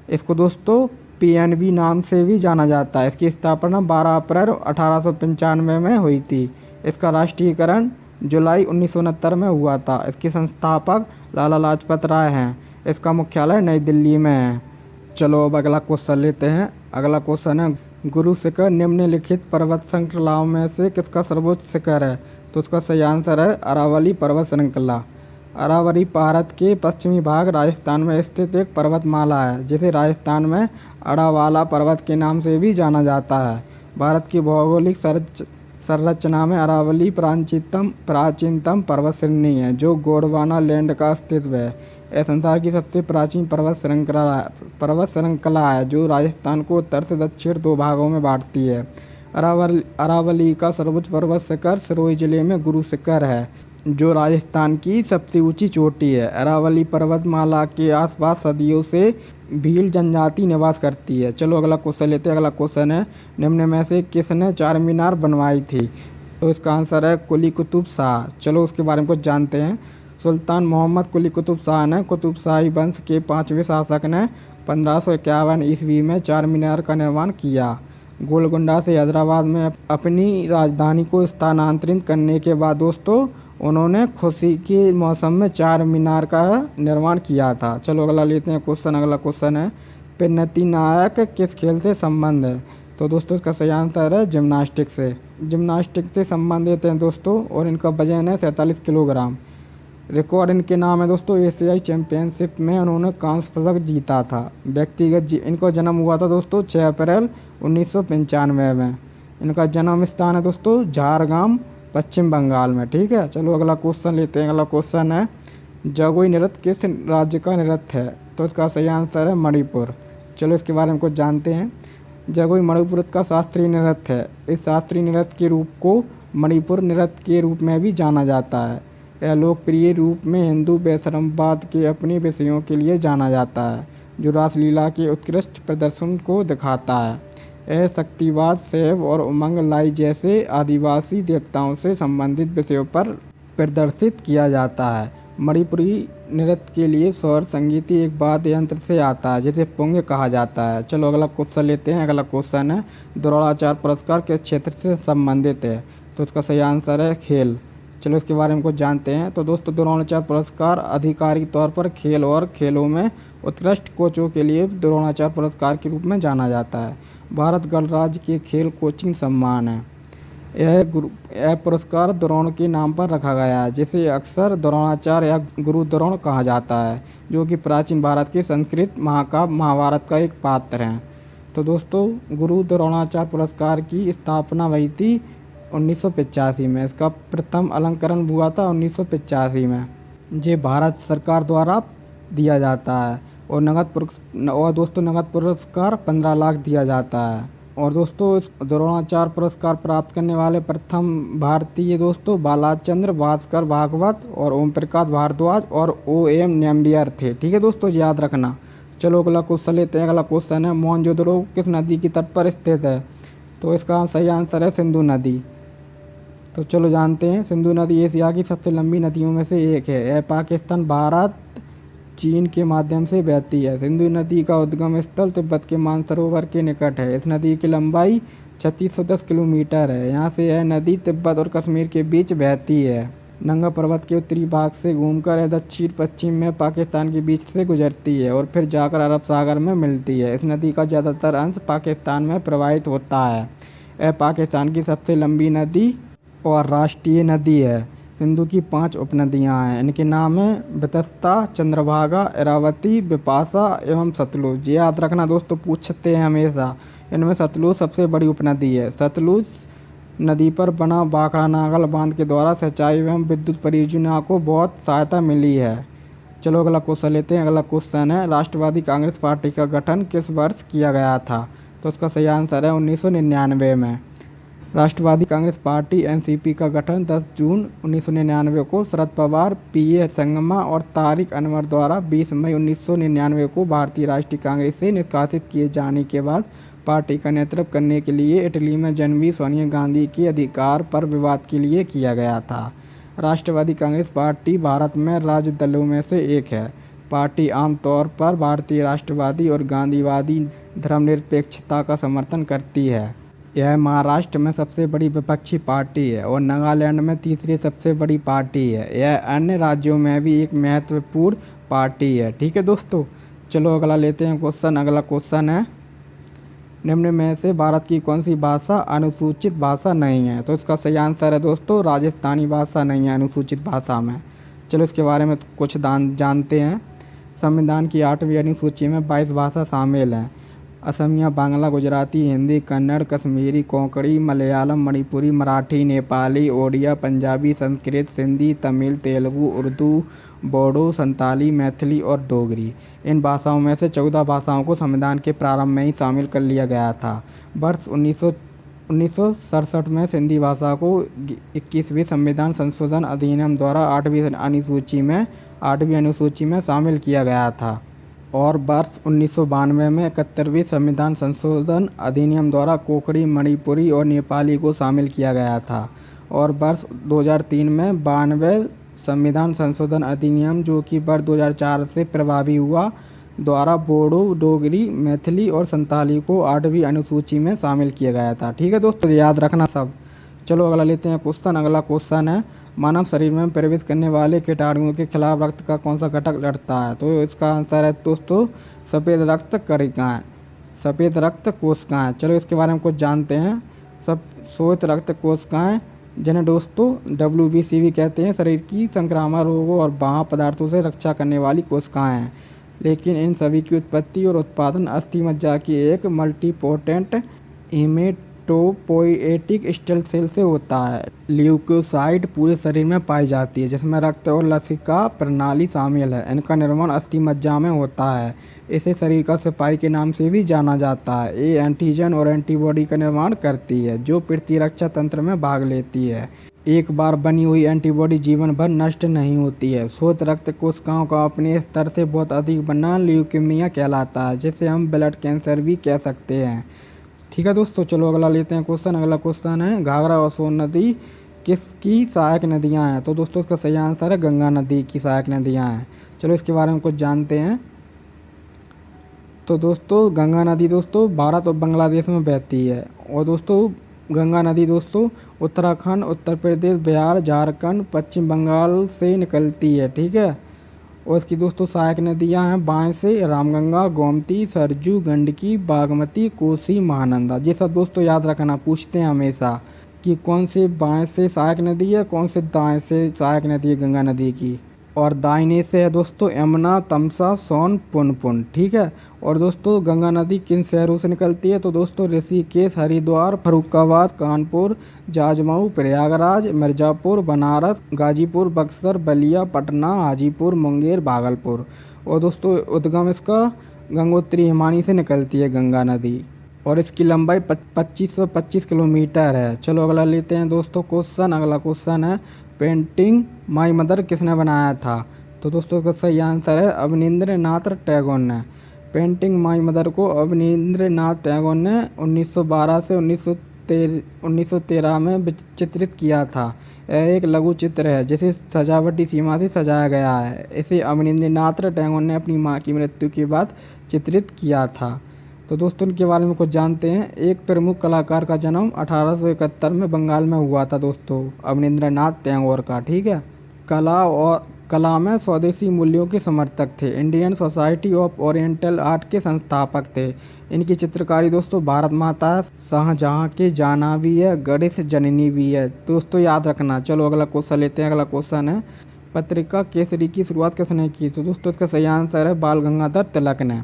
Speaker 1: इसको दोस्तों पीएनबी नाम से भी जाना जाता है। इसकी स्थापना 12 अप्रैल 1895 में हुई थी। इसका राष्ट्रीयकरण जुलाई 1969 में हुआ था। इसके संस्थापक लाला लाजपत राय हैं। इसका मुख्यालय नई दिल्ली में है। चलो अब अगला क्वेश्चन लेते हैं। अगला क्वेश्चन है, गुरु शिखर निम्नलिखित पर्वत श्रृंखलाओं में से किसका सर्वोच्च शिखर है? तो उसका सही आंसर है अरावली पर्वत श्रृंखला। अरावली भारत के पश्चिमी भाग राजस्थान में स्थित एक पर्वतमाला है, जिसे राजस्थान में अड़ावाला पर्वत के नाम से भी जाना जाता है। भारत की भौगोलिक संरचना में अरावली प्राचीनतम पर्वत श्रेणी है, जो गोंडवाना लैंड का अस्तित्व है। यह संसार की सबसे प्राचीन पर्वत श्रृंखला है, जो राजस्थान को उत्तर से दक्षिण 2 भागों में बांटती है। अरावली का सर्वोच्च पर्वत शिखर सिरोही जिले में गुरु शिखर है, जो राजस्थान की सबसे ऊंची चोटी है। अरावली पर्वतमाला के आसपास सदियों से भील जनजाति निवास करती है। चलो अगला क्वेश्चन लेते हैं। अगला क्वेश्चन है, निम्न में से किसने 4 मीनार बनवाई थी? तो इसका आंसर है कुली कुतुब शाह। चलो उसके बारे में कुछ जानते हैं। सुल्तान मोहम्मद कुली कुतुब शाह ने कुतुब शाही वंश के 5वें शासक ने 1551 ईस्वी में 4 मीनार का निर्माण किया। गोलकुंडा से हैदराबाद में अपनी राजधानी को स्थानांतरित करने के बाद दोस्तों उन्होंने खुशी के मौसम में 4 मीनार का निर्माण किया था। चलो अगला लेते हैं क्वेश्चन। अगला क्वेश्चन है, प्रणति नायक किस खेल से संबंध है? तो दोस्तों इसका सही आंसर है जिम्नास्टिक से। जिम्नास्टिक से संबंधित हैं दोस्तों, और इनका वजन है 47 किलोग्राम। रिकॉर्ड इनके नाम है दोस्तों, एशियाई चैम्पियनशिप में उन्होंने कांस्य पदक जीता था। व्यक्तिगत इनका जन्म हुआ था दोस्तों 6 अप्रैल 1995 में। इनका जन्म स्थान है दोस्तों झारग्राम, पश्चिम बंगाल में। ठीक है, चलो अगला क्वेश्चन लेते हैं। अगला क्वेश्चन है जगोई नृत्य किस राज्य का नृत्य है? तो इसका सही आंसर है मणिपुर। चलो इसके बारे में कुछ जानते हैं। जगोई मणिपुर का शास्त्रीय नृत्य है। इस शास्त्रीय नृत्य के रूप को मणिपुर नृत्य के रूप में भी जाना जाता है। यह लोकप्रिय रूप में हिंदू वैष्णववाद के अपने विषयों के लिए जाना जाता है, जो रासलीला के उत्कृष्ट प्रदर्शन को दिखाता है। यह शक्तिवाद, शैव और उमंग लाई जैसे आदिवासी देवताओं से संबंधित विषयों पर प्रदर्शित किया जाता है। मणिपुरी नृत्य के लिए स्वर संगीत एक वाद्य यंत्र से आता है जिसे पुंग कहा जाता है। चलो अगला क्वेश्चन लेते हैं। अगला क्वेश्चन है द्रोणाचार्य पुरस्कार किस क्षेत्र से संबंधित है? तो इसका सही आंसर है खेल। चलो इसके बारे में कुछ जानते हैं। तो दोस्तों द्रोणाचार्य पुरस्कार आधिकारिक तौर पर खेल और खेलों में उत्कृष्ट कोचों के लिए द्रोणाचार्य पुरस्कार के रूप में जाना जाता है। भारत गणराज्य के खेल कोचिंग सम्मान है। यह पुरस्कार द्रोण के नाम पर रखा गया है, जिसे अक्सर द्रोणाचार्य या गुरु द्रोण कहा जाता है, जो कि प्राचीन भारत के संस्कृत महाकाव्य महाभारत का एक पात्र हैं। तो दोस्तों गुरु द्रोणाचार्य पुरस्कार की स्थापना हुई थी 1985 में। इसका प्रथम अलंकरण हुआ था 1985 में। ये भारत सरकार द्वारा दिया जाता है और नगद पुरस्कार 15 लाख दिया जाता है। और दोस्तों इस द्रोणाचार्य पुरस्कार प्राप्त करने वाले प्रथम भारतीय दोस्तों बालाचंद्र भास्कर भागवत और ओम प्रकाश भारद्वाज और O.M. नम्बियर थे। ठीक है दोस्तों, याद रखना। चलो अगला क्वेश्चन लेते हैं। अगला क्वेश्चन है मोहनजोदड़ो किस नदी के तट पर स्थित है? तो इसका सही आंसर है सिंधु नदी। तो चलो जानते हैं। सिंधु नदी एशिया की सबसे लंबी नदियों में से एक है। यह पाकिस्तान, भारत, चीन के माध्यम से बहती है। सिंधु नदी का उद्गम स्थल तिब्बत के मानसरोवर के निकट है। इस नदी की लंबाई 3610 किलोमीटर है। यहाँ से यह नदी तिब्बत और कश्मीर के बीच बहती है। नंगा पर्वत के उत्तरी भाग से घूमकर यह दक्षिण पश्चिम में पाकिस्तान के बीच से गुजरती है और फिर जाकर अरब सागर में मिलती है। इस नदी का ज़्यादातर अंश पाकिस्तान में प्रवाहित होता है। यह पाकिस्तान की सबसे लंबी नदी और राष्ट्रीय नदी है। सिंधु की 5 उपनदियाँ हैं। इनके नाम हैं बतस्ता, चंद्रभागा, इरावती, बिपाशा एवं सतलुज। ये याद रखना दोस्तों, पूछते हैं हमेशा। इनमें सतलुज सबसे बड़ी उपनदी है। सतलुज नदी पर बना भाखड़ा नागल बांध के द्वारा सिंचाई एवं विद्युत परियोजना को बहुत सहायता मिली है। चलो अगला क्वेश्चन लेते हैं। अगला क्वेश्चन है राष्ट्रवादी कांग्रेस पार्टी का गठन किस वर्ष किया गया था? तो उसका सही आंसर है 1999 में। राष्ट्रवादी कांग्रेस पार्टी एनसीपी का गठन 10 जून 1999 को शरद पवार, पीए संगमा और तारिक अनवर द्वारा 20 मई 1999 को भारतीय राष्ट्रीय कांग्रेस से निष्कासित किए जाने के बाद पार्टी का नेतृत्व करने के लिए इटली में जन्मी सोनिया गांधी के अधिकार पर विवाद के लिए किया गया था। राष्ट्रवादी कांग्रेस पार्टी भारत में राज्य दलों में से एक है। पार्टी आमतौर पर भारतीय राष्ट्रवादी और गांधीवादी धर्मनिरपेक्षता का समर्थन करती है। यह महाराष्ट्र में सबसे बड़ी विपक्षी पार्टी है और नागालैंड में तीसरी सबसे बड़ी पार्टी है। यह अन्य राज्यों में भी एक महत्वपूर्ण पार्टी है। ठीक है दोस्तों, चलो अगला लेते हैं क्वेश्चन। अगला क्वेश्चन है निम्न में से भारत की कौन सी भाषा अनुसूचित भाषा नहीं है? तो इसका सही आंसर है दोस्तों राजस्थानी भाषा नहीं है अनुसूचित भाषा में। चलो इसके बारे में कुछ जानते हैं। संविधान की 8वीं अनुसूची में 22 भाषा शामिल हैं। असमिया, बांग्ला, गुजराती, हिंदी, कन्नड़, कश्मीरी, कोंकणी, मलयालम, मणिपुरी, मराठी, नेपाली, ओडिया, पंजाबी, संस्कृत, सिंधी, तमिल, तेलुगु, उर्दू, बोडो, संताली, मैथिली और डोगरी। इन भाषाओं में से 14 भाषाओं को संविधान के प्रारंभ में ही शामिल कर लिया गया था। वर्ष 1967 में सिंधी भाषा को 21वीं संविधान संशोधन अधिनियम द्वारा 8वीं अनुसूची में शामिल किया गया था और वर्ष 1992 में 71वीं संविधान संशोधन अधिनियम द्वारा कोंकणी, मणिपुरी और नेपाली को शामिल किया गया था और वर्ष 2003 में 92वें संविधान संशोधन अधिनियम, जो कि वर्ष 2004 से प्रभावी हुआ, द्वारा बोडो, डोगरी, मैथिली और संताली को 8वीं अनुसूची में शामिल किया गया था। ठीक है दोस्तों, याद रखना सब। चलो अगला लेते हैं क्वेश्चन। अगला क्वेश्चन है मानव शरीर में प्रवेश करने वाले कीटाणुओं के खिलाफ रक्त का कौन सा घटक लड़ता है? तो इसका आंसर है दोस्तों सफ़ेद रक्त कणिकाएं।
Speaker 2: सफ़ेद रक्त कोशिकाएं। चलो इसके बारे में कुछ जानते हैं। सब श्वेत रक्त कोशिकाएं, जिन्हें दोस्तों WBC भी कहते हैं, शरीर की संक्रामक रोगों और बाह्य पदार्थों से रक्षा करने वाली कोशिकाएं हैं। लेकिन इन सभी की उत्पत्ति और उत्पादन अस्थि मज्जा की एक मल्टीपोटेंट हिमेटोपोएटिक स्टेल सेल से होता है। ल्यूकोसाइट पूरे शरीर में पाई जाती है, जिसमें रक्त और लसिका प्रणाली शामिल है। इनका निर्माण अस्थि मज्जा में होता है। इसे शरीर का सिपाही के नाम से भी जाना जाता है। ये एंटीजन और एंटीबॉडी का निर्माण करती है, जो प्रतिरक्षा तंत्र में भाग लेती है। एक बार बनी हुई एंटीबॉडी जीवन भर नष्ट नहीं होती है। श्वेत रक्त कोशिकाओं का अपने स्तर से बहुत अधिक बनना ल्यूकेमिया कहलाता है, जिसे हम ब्लड कैंसर भी कह सकते हैं। ठीक है दोस्तों, चलो अगला लेते हैं क्वेश्चन। अगला क्वेश्चन है, घाघरा और सोन नदी किसकी सहायक नदियां हैं? तो दोस्तों इसका सही आंसर है गंगा नदी की सहायक नदियां हैं। चलो इसके बारे में कुछ जानते हैं। तो दोस्तों गंगा नदी दोस्तों भारत और बांग्लादेश में बहती है। और दोस्तों गंगा नदी दोस्तों उत्तराखंड, उत्तर प्रदेश, बिहार, झारखंड, पश्चिम बंगाल से निकलती है। ठीक है। और इसकी दोस्तों सहायक नदियां हैं बाएं से रामगंगा, गोमती, सरजू, गंडकी, बागमती, कोसी, महानंदा। ये सब दोस्तों याद रखना, पूछते हैं हमेशा कि कौन से बाएं से सहायक नदी है, कौन से दाएं से सहायक नदी है गंगा नदी की। और दाहिने से है दोस्तों यमुना, तमसा, सोन, पुनपुन। ठीक है। और दोस्तों गंगा नदी किन शहरों से निकलती है? तो दोस्तों ऋषिकेश, हरिद्वार, फर्रुखाबाद, कानपुर, जाजमऊ, प्रयागराज, मिर्ज़ापुर, बनारस, गाजीपुर, बक्सर, बलिया, पटना, हाजीपुर, मुंगेर, भागलपुर। और दोस्तों उद्गम इसका गंगोत्री हिमानी से निकलती है गंगा नदी। और इसकी लंबाई 2525 किलोमीटर है। चलो अगला लेते हैं दोस्तों क्वेश्चन। अगला क्वेश्चन है, पेंटिंग माई मदर किसने बनाया था? तो दोस्तों इसका सही आंसर है अवनींद्रनाथ टैगोर ने। पेंटिंग माई मदर को अवनींद्रनाथ टैगोर ने 1912 से 1913 में चित्रित किया था। यह एक लघु चित्र है जिसे सजावटी सीमा से सजाया गया है। इसे अवनींद्रनाथ टैगोर ने अपनी मां की मृत्यु के बाद चित्रित किया था। तो दोस्तों इनके बारे में कुछ जानते हैं। एक प्रमुख कलाकार का जन्म 1871 में बंगाल में हुआ था दोस्तों, अवनींद्रनाथ टैगोर का। ठीक है। कला में स्वदेशी मूल्यों के समर्थक थे। Indian society of oriental art के संस्थापक थे। इनकी चित्रकारी दोस्तों भारत माता, शाहजहां के जाना भी है, गणेश जननी भी है। दोस्तों याद रखना। चलो अगला क्वेश्चन लेते हैं। अगला क्वेश्चन है, पत्रिका केसरी की शुरुआत किसने की? तो दोस्तों इसका सही आंसर है बाल गंगाधर तिलक ने।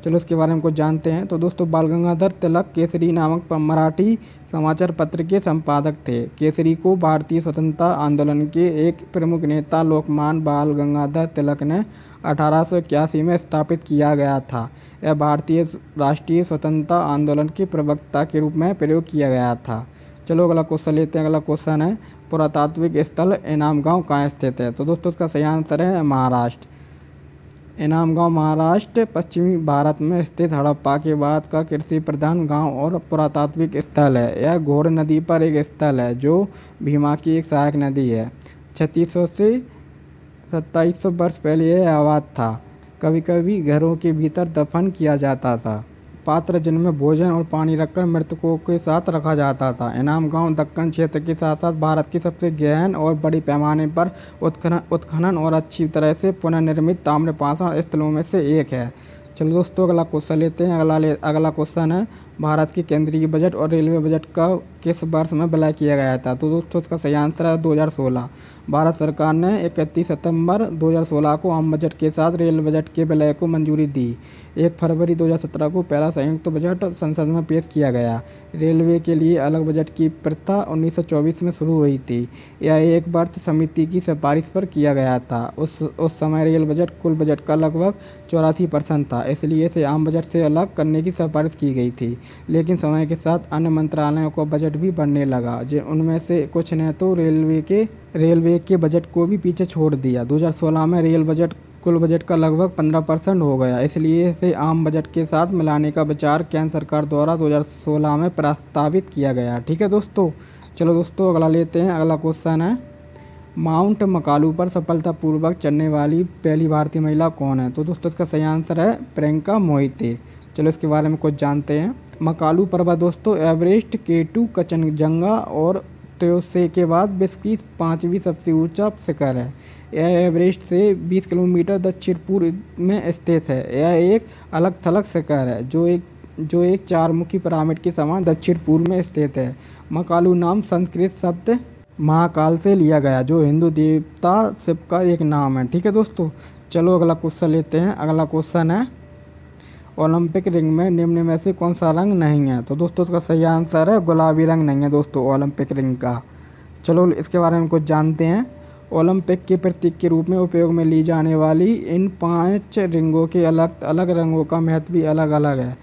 Speaker 2: चलो इसके बारे में कुछ जानते हैं। तो दोस्तों बाल गंगाधर तिलक केसरी नामक मराठी समाचार पत्र के संपादक थे। केसरी को भारतीय स्वतंत्रता आंदोलन के एक प्रमुख नेता लोकमान्य बाल गंगाधर तिलक ने 1881 में स्थापित किया गया था। यह भारतीय राष्ट्रीय स्वतंत्रता आंदोलन के प्रवक्ता के रूप में प्रयोग किया गया था। चलो अगला क्वेश्चन लेते हैं। अगला क्वेश्चन है, पुरातात्विक स्थल इनाम गाँव कहाँ स्थित है? तो दोस्तों इसका सही आंसर है महाराष्ट्र। इनाम गाँव महाराष्ट्र पश्चिमी भारत में स्थित हड़प्पा के बाद का कृषि प्रधान गांव और पुरातात्विक स्थल है। यह घोर नदी पर एक स्थल है जो भीमा की एक सहायक नदी है। 3600 से 2700 वर्ष पहले यह आबाद था। कभी कभी घरों के भीतर दफन किया जाता था। पात्र जिनमें भोजन और पानी रखकर मृतकों के साथ रखा जाता था। इनाम गांव दक्कन क्षेत्र के साथ साथ भारत की सबसे गहन और बड़ी पैमाने पर उत्खनन और अच्छी तरह से पुनर्निर्मित ताम्रपाषाण स्थलों में से एक है। चलो दोस्तों अगला क्वेश्चन लेते हैं। अगला क्वेश्चन है, भारत के केंद्रीय बजट और रेलवे बजट का किस वर्ष में विलय किया गया था? तो दोस्तों इसका सही आंसर है 2016। भारत सरकार ने 31 सितंबर 2016 को आम बजट के साथ रेल बजट के विलय को मंजूरी दी। 1 फरवरी 2017 को पहला संयुक्त बजट संसद में पेश किया गया। रेलवे के लिए अलग बजट की प्रथा 1924 में शुरू हुई थी। यह एक वर्ष समिति की सिफारिश पर किया गया था। उस समय रेल बजट कुल बजट का लगभग 84% था, इसलिए इसे आम बजट से अलग करने की सिफारिश की गई थी। लेकिन समय के साथ अन्य मंत्रालयों का बजट भी बढ़ने लगा, उनमें से कुछ ने तो रेलवे के बजट को भी पीछे छोड़ दिया। 2016 में रेल बजट कुल बजट का लगभग 15% हो गया, इसलिए इसे आम बजट के साथ मिलाने का विचार केंद्र सरकार द्वारा 2016 में प्रस्तावित किया गया। ठीक है दोस्तों। चलो दोस्तों अगला लेते हैं। अगला क्वेश्चन है, माउंट मकालू पर सफलतापूर्वक चढ़ने वाली पहली भारतीय महिला कौन है? तो दोस्तों इसका सही आंसर है प्रियंका मोहिते। चलो इसके बारे में कुछ जानते हैं। मकालू पर्वत दोस्तों एवरेस्ट, K2, कंचनजंगा और त्योसे के बाद विश्व की 5वीं सबसे ऊंचा शिखर है। यह एवरेस्ट से 20 किलोमीटर दक्षिण पूर्व में स्थित है। यह एक अलग थलग शिखर है जो एक चारमुखी पिरामिड के समान दक्षिण पूर्व में स्थित है। महाकालू नाम संस्कृत शब्द महाकाल से लिया गया, जो हिंदू देवता शिव का एक नाम है। ठीक है दोस्तों, चलो अगला क्वेश्चन लेते हैं। अगला क्वेश्चन है, ओलंपिक रिंग में निम्न में से कौन सा रंग नहीं है? तो दोस्तों इसका सही आंसर है गुलाबी रंग नहीं है दोस्तों ओलंपिक रिंग का। चलो इसके बारे में कुछ जानते हैं। ओलंपिक के प्रतीक के रूप में उपयोग में ली जाने वाली इन 5 रिंगों के अलग अलग रंगों का महत्व भी अलग अलग है।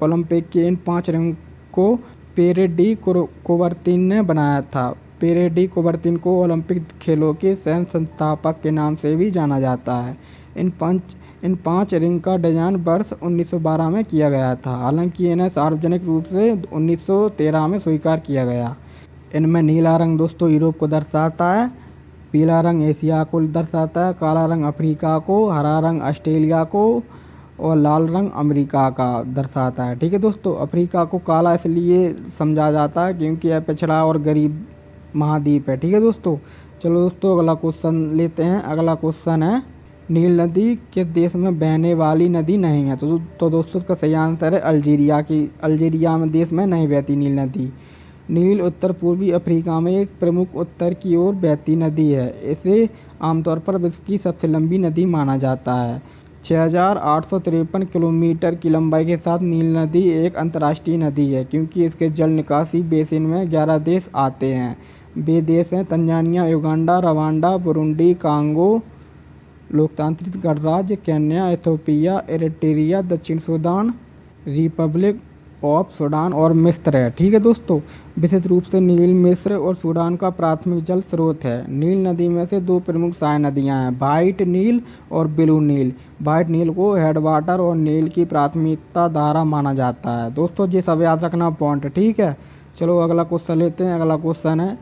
Speaker 2: ओलंपिक के इन 5 रिंग को पेरे डी कुबर्तिन ने बनाया था। पेरे डी कुबर्तिन को ओलंपिक खेलों के सह संस्थापक के नाम से भी जाना जाता है। इन 5 रिंग का डिजाइन वर्ष 1912 में किया गया था, हालांकि इन्हें सार्वजनिक रूप से 1913 में स्वीकार किया गया। इनमें नीला रंग दोस्तों यूरोप को दर्शाता है, पीला रंग एशिया को दर्शाता है, काला रंग अफ्रीका को, हरा रंग ऑस्ट्रेलिया को और लाल रंग अमेरिका का दर्शाता है। ठीक है दोस्तों, अफ्रीका को काला इसलिए समझा जाता है क्योंकि यह पिछड़ा और गरीब महाद्वीप है। ठीक है दोस्तों, चलो दोस्तों अगला क्वेश्चन लेते हैं। अगला क्वेश्चन है, नील नदी किस देश में बहने वाली नदी नहीं है? तो दोस्तों इसका सही आंसर है अल्जीरिया में देश में नहीं बहती नील नदी। नील उत्तर पूर्वी अफ्रीका में एक प्रमुख उत्तर की ओर बहती नदी है। इसे आमतौर पर विश्व की सबसे लंबी नदी माना जाता है। 6,853 किलोमीटर की लंबाई के साथ नील नदी एक अंतर्राष्ट्रीय नदी है, क्योंकि इसके जल निकासी बेसिन में 11 देश आते हैं। वे देश हैं Tanzania, Uganda, Rwanda, Burundi, Congo, लोकतांत्रिक गणराज्य केन्या, इथियोपिया, इरिट्रिया, दक्षिण सूडान, रिपब्लिक ऑफ सूडान और मिस्र है। ठीक है दोस्तों, विशेष रूप से नील मिस्र और सूडान का प्राथमिक जल स्रोत है। नील नदी में से 2 प्रमुख सहायक नदियां हैं, व्हाइट नील और ब्लू नील। व्हाइट नील को हेडवाटर और नील की प्राथमिकता धारा माना जाता है। दोस्तों ये सब याद रखना पॉइंट। ठीक है, चलो अगला क्वेश्चन लेते हैं। अगला क्वेश्चन है,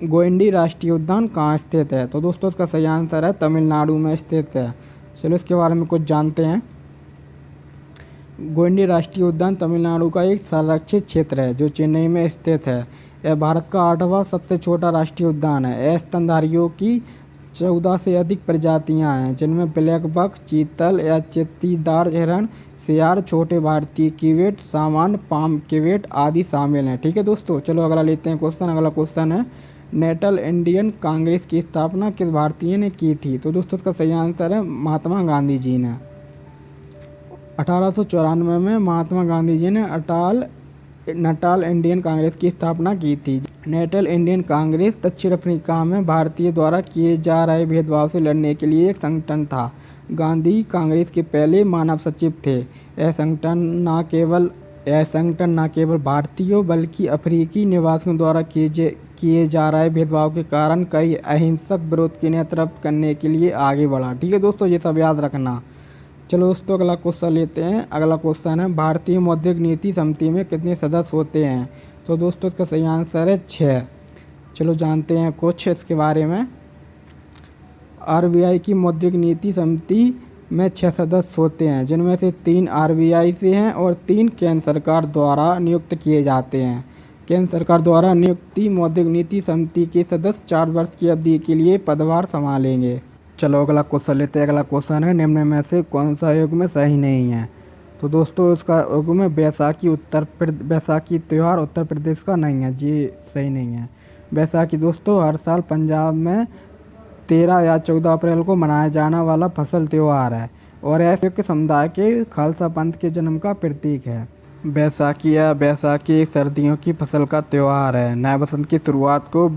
Speaker 2: गोइंडी राष्ट्रीय उद्यान कहाँ स्थित है? तो दोस्तों इसका सही आंसर है तमिलनाडु में स्थित है। चलो इसके बारे में कुछ जानते हैं। गोइंडी राष्ट्रीय उद्यान तमिलनाडु का एक संरक्षित क्षेत्र है जो चेन्नई में स्थित है। यह भारत का 8वां सबसे छोटा राष्ट्रीय उद्यान है। स्तनधारियों की 14 से अधिक प्रजातियां हैं, जिनमें ब्लैक बक, चीतल या चित्तीदार हिरण, सियार, छोटे भारतीय कीवेट, सामान्य पाम कीवेट आदि शामिल हैं। ठीक है दोस्तों, चलो अगला लेते हैं क्वेश्चन। अगला क्वेश्चन है, नेशनल इंडियन कांग्रेस की स्थापना किस भारतीय ने की थी? तो दोस्तों इसका सही आंसर है महात्मा गांधी जी ने। 1894 में महात्मा गांधी जी ने नेशनल इंडियन कांग्रेस की स्थापना की थी। नेशनल इंडियन कांग्रेस दक्षिण अफ्रीका में भारतीय द्वारा किए जा रहे भेदभाव से लड़ने के लिए एक संगठन था। गांधी कांग्रेस के पहले मानव सचिव थे। यह संगठन न केवल भारतीयों बल्कि अफ्रीकी निवासियों द्वारा किए जा रहे भेदभाव के कारण कई अहिंसक विरोध के नेतृत्व करने के लिए आगे बढ़ा। ठीक है दोस्तों, ये सब याद रखना। चलो दोस्तों अगला क्वेश्चन लेते हैं। अगला क्वेश्चन है, भारतीय मौद्रिक नीति समिति में कितने सदस्य होते हैं? तो दोस्तों इसका सही आंसर है 6। चलो जानते हैं कुछ इसके बारे में। आरबीआई की मौद्रिक नीति समिति में 6 सदस्य होते हैं, जिनमें से 3 आरबीआई से हैं और 3 केंद्र सरकार द्वारा नियुक्त किए जाते हैं। केंद्र सरकार द्वारा नियुक्त मौद्रिक नीति समिति के सदस्य 4 वर्ष की अवधि के लिए पदभार संभालेंगे। चलो अगला क्वेश्चन लेते हैं। अगला क्वेश्चन है, निम्न में से कौन सा युग्म सही नहीं है? तो दोस्तों इसका युग्म बैसाखी त्यौहार उत्तर प्रदेश का नहीं है, ये सही नहीं है। बैसाखी दोस्तों हर साल पंजाब में 13 या 14 अप्रैल को मनाया जाने वाला फसल त्यौहार है और ऐसे समुदाय के खालसा पंथ के जन्म का प्रतीक है। बैसाखी सर्दियों की फसल का त्यौहार है। नए वसंत की शुरुआत को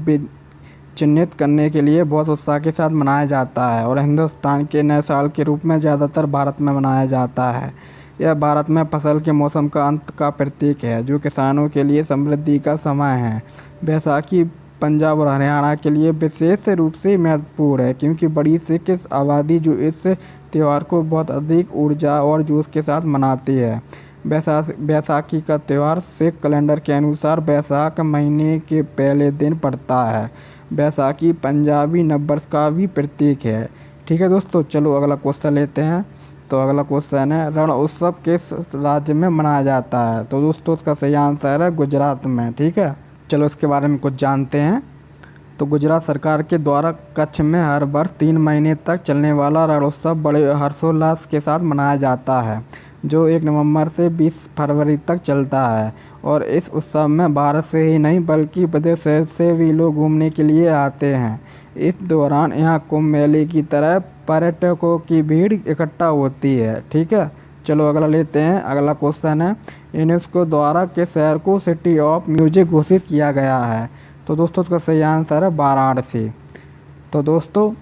Speaker 2: चिन्हित करने के लिए बहुत उत्साह के साथ मनाया जाता है और हिंदुस्तान के नए साल के रूप में ज़्यादातर भारत में मनाया जाता है। यह भारत में फसल के मौसम का अंत का प्रतीक है, जो किसानों के लिए समृद्धि का समय है। बैसाखी पंजाब और हरियाणा के लिए विशेष रूप से महत्वपूर्ण है, क्योंकि बड़ी सिख आबादी जो इस त्यौहार को बहुत अधिक ऊर्जा और जोश के साथ मनाती है। बैसाखी का त्यौहार सिख कैलेंडर के अनुसार बैसाख महीने के पहले दिन पड़ता है। बैसाखी पंजाबी नववर्ष का भी प्रतीक है। ठीक है दोस्तों, चलो अगला क्वेश्चन लेते हैं। तो अगला क्वेश्चन है, रण उत्सव किस राज्य में मनाया जाता है? तो दोस्तों उसका सही आंसर है गुजरात में। ठीक है, चलो इसके बारे में कुछ जानते हैं। तो गुजरात सरकार के द्वारा कच्छ में हर वर्ष 3 महीने तक चलने वाला रण उत्सव बड़े हर्षोल्लास के साथ मनाया जाता है।
Speaker 1: जो 1 नवंबर से 20 फरवरी तक चलता है। और इस उत्सव में भारत से ही नहीं बल्कि विदेश से भी लोग घूमने के लिए आते हैं। इस दौरान यहाँ कुंभ मेले की तरह पर्यटकों की भीड़ इकट्ठा होती है। ठीक है, चलो अगला लेते हैं। अगला क्वेश्चन है, यूनेस्को द्वारा किस शहर को सिटी ऑफ म्यूजिक घोषित किया गया है? तो दोस्तों इसका सही आंसर है वाराणसी। तो दोस्तों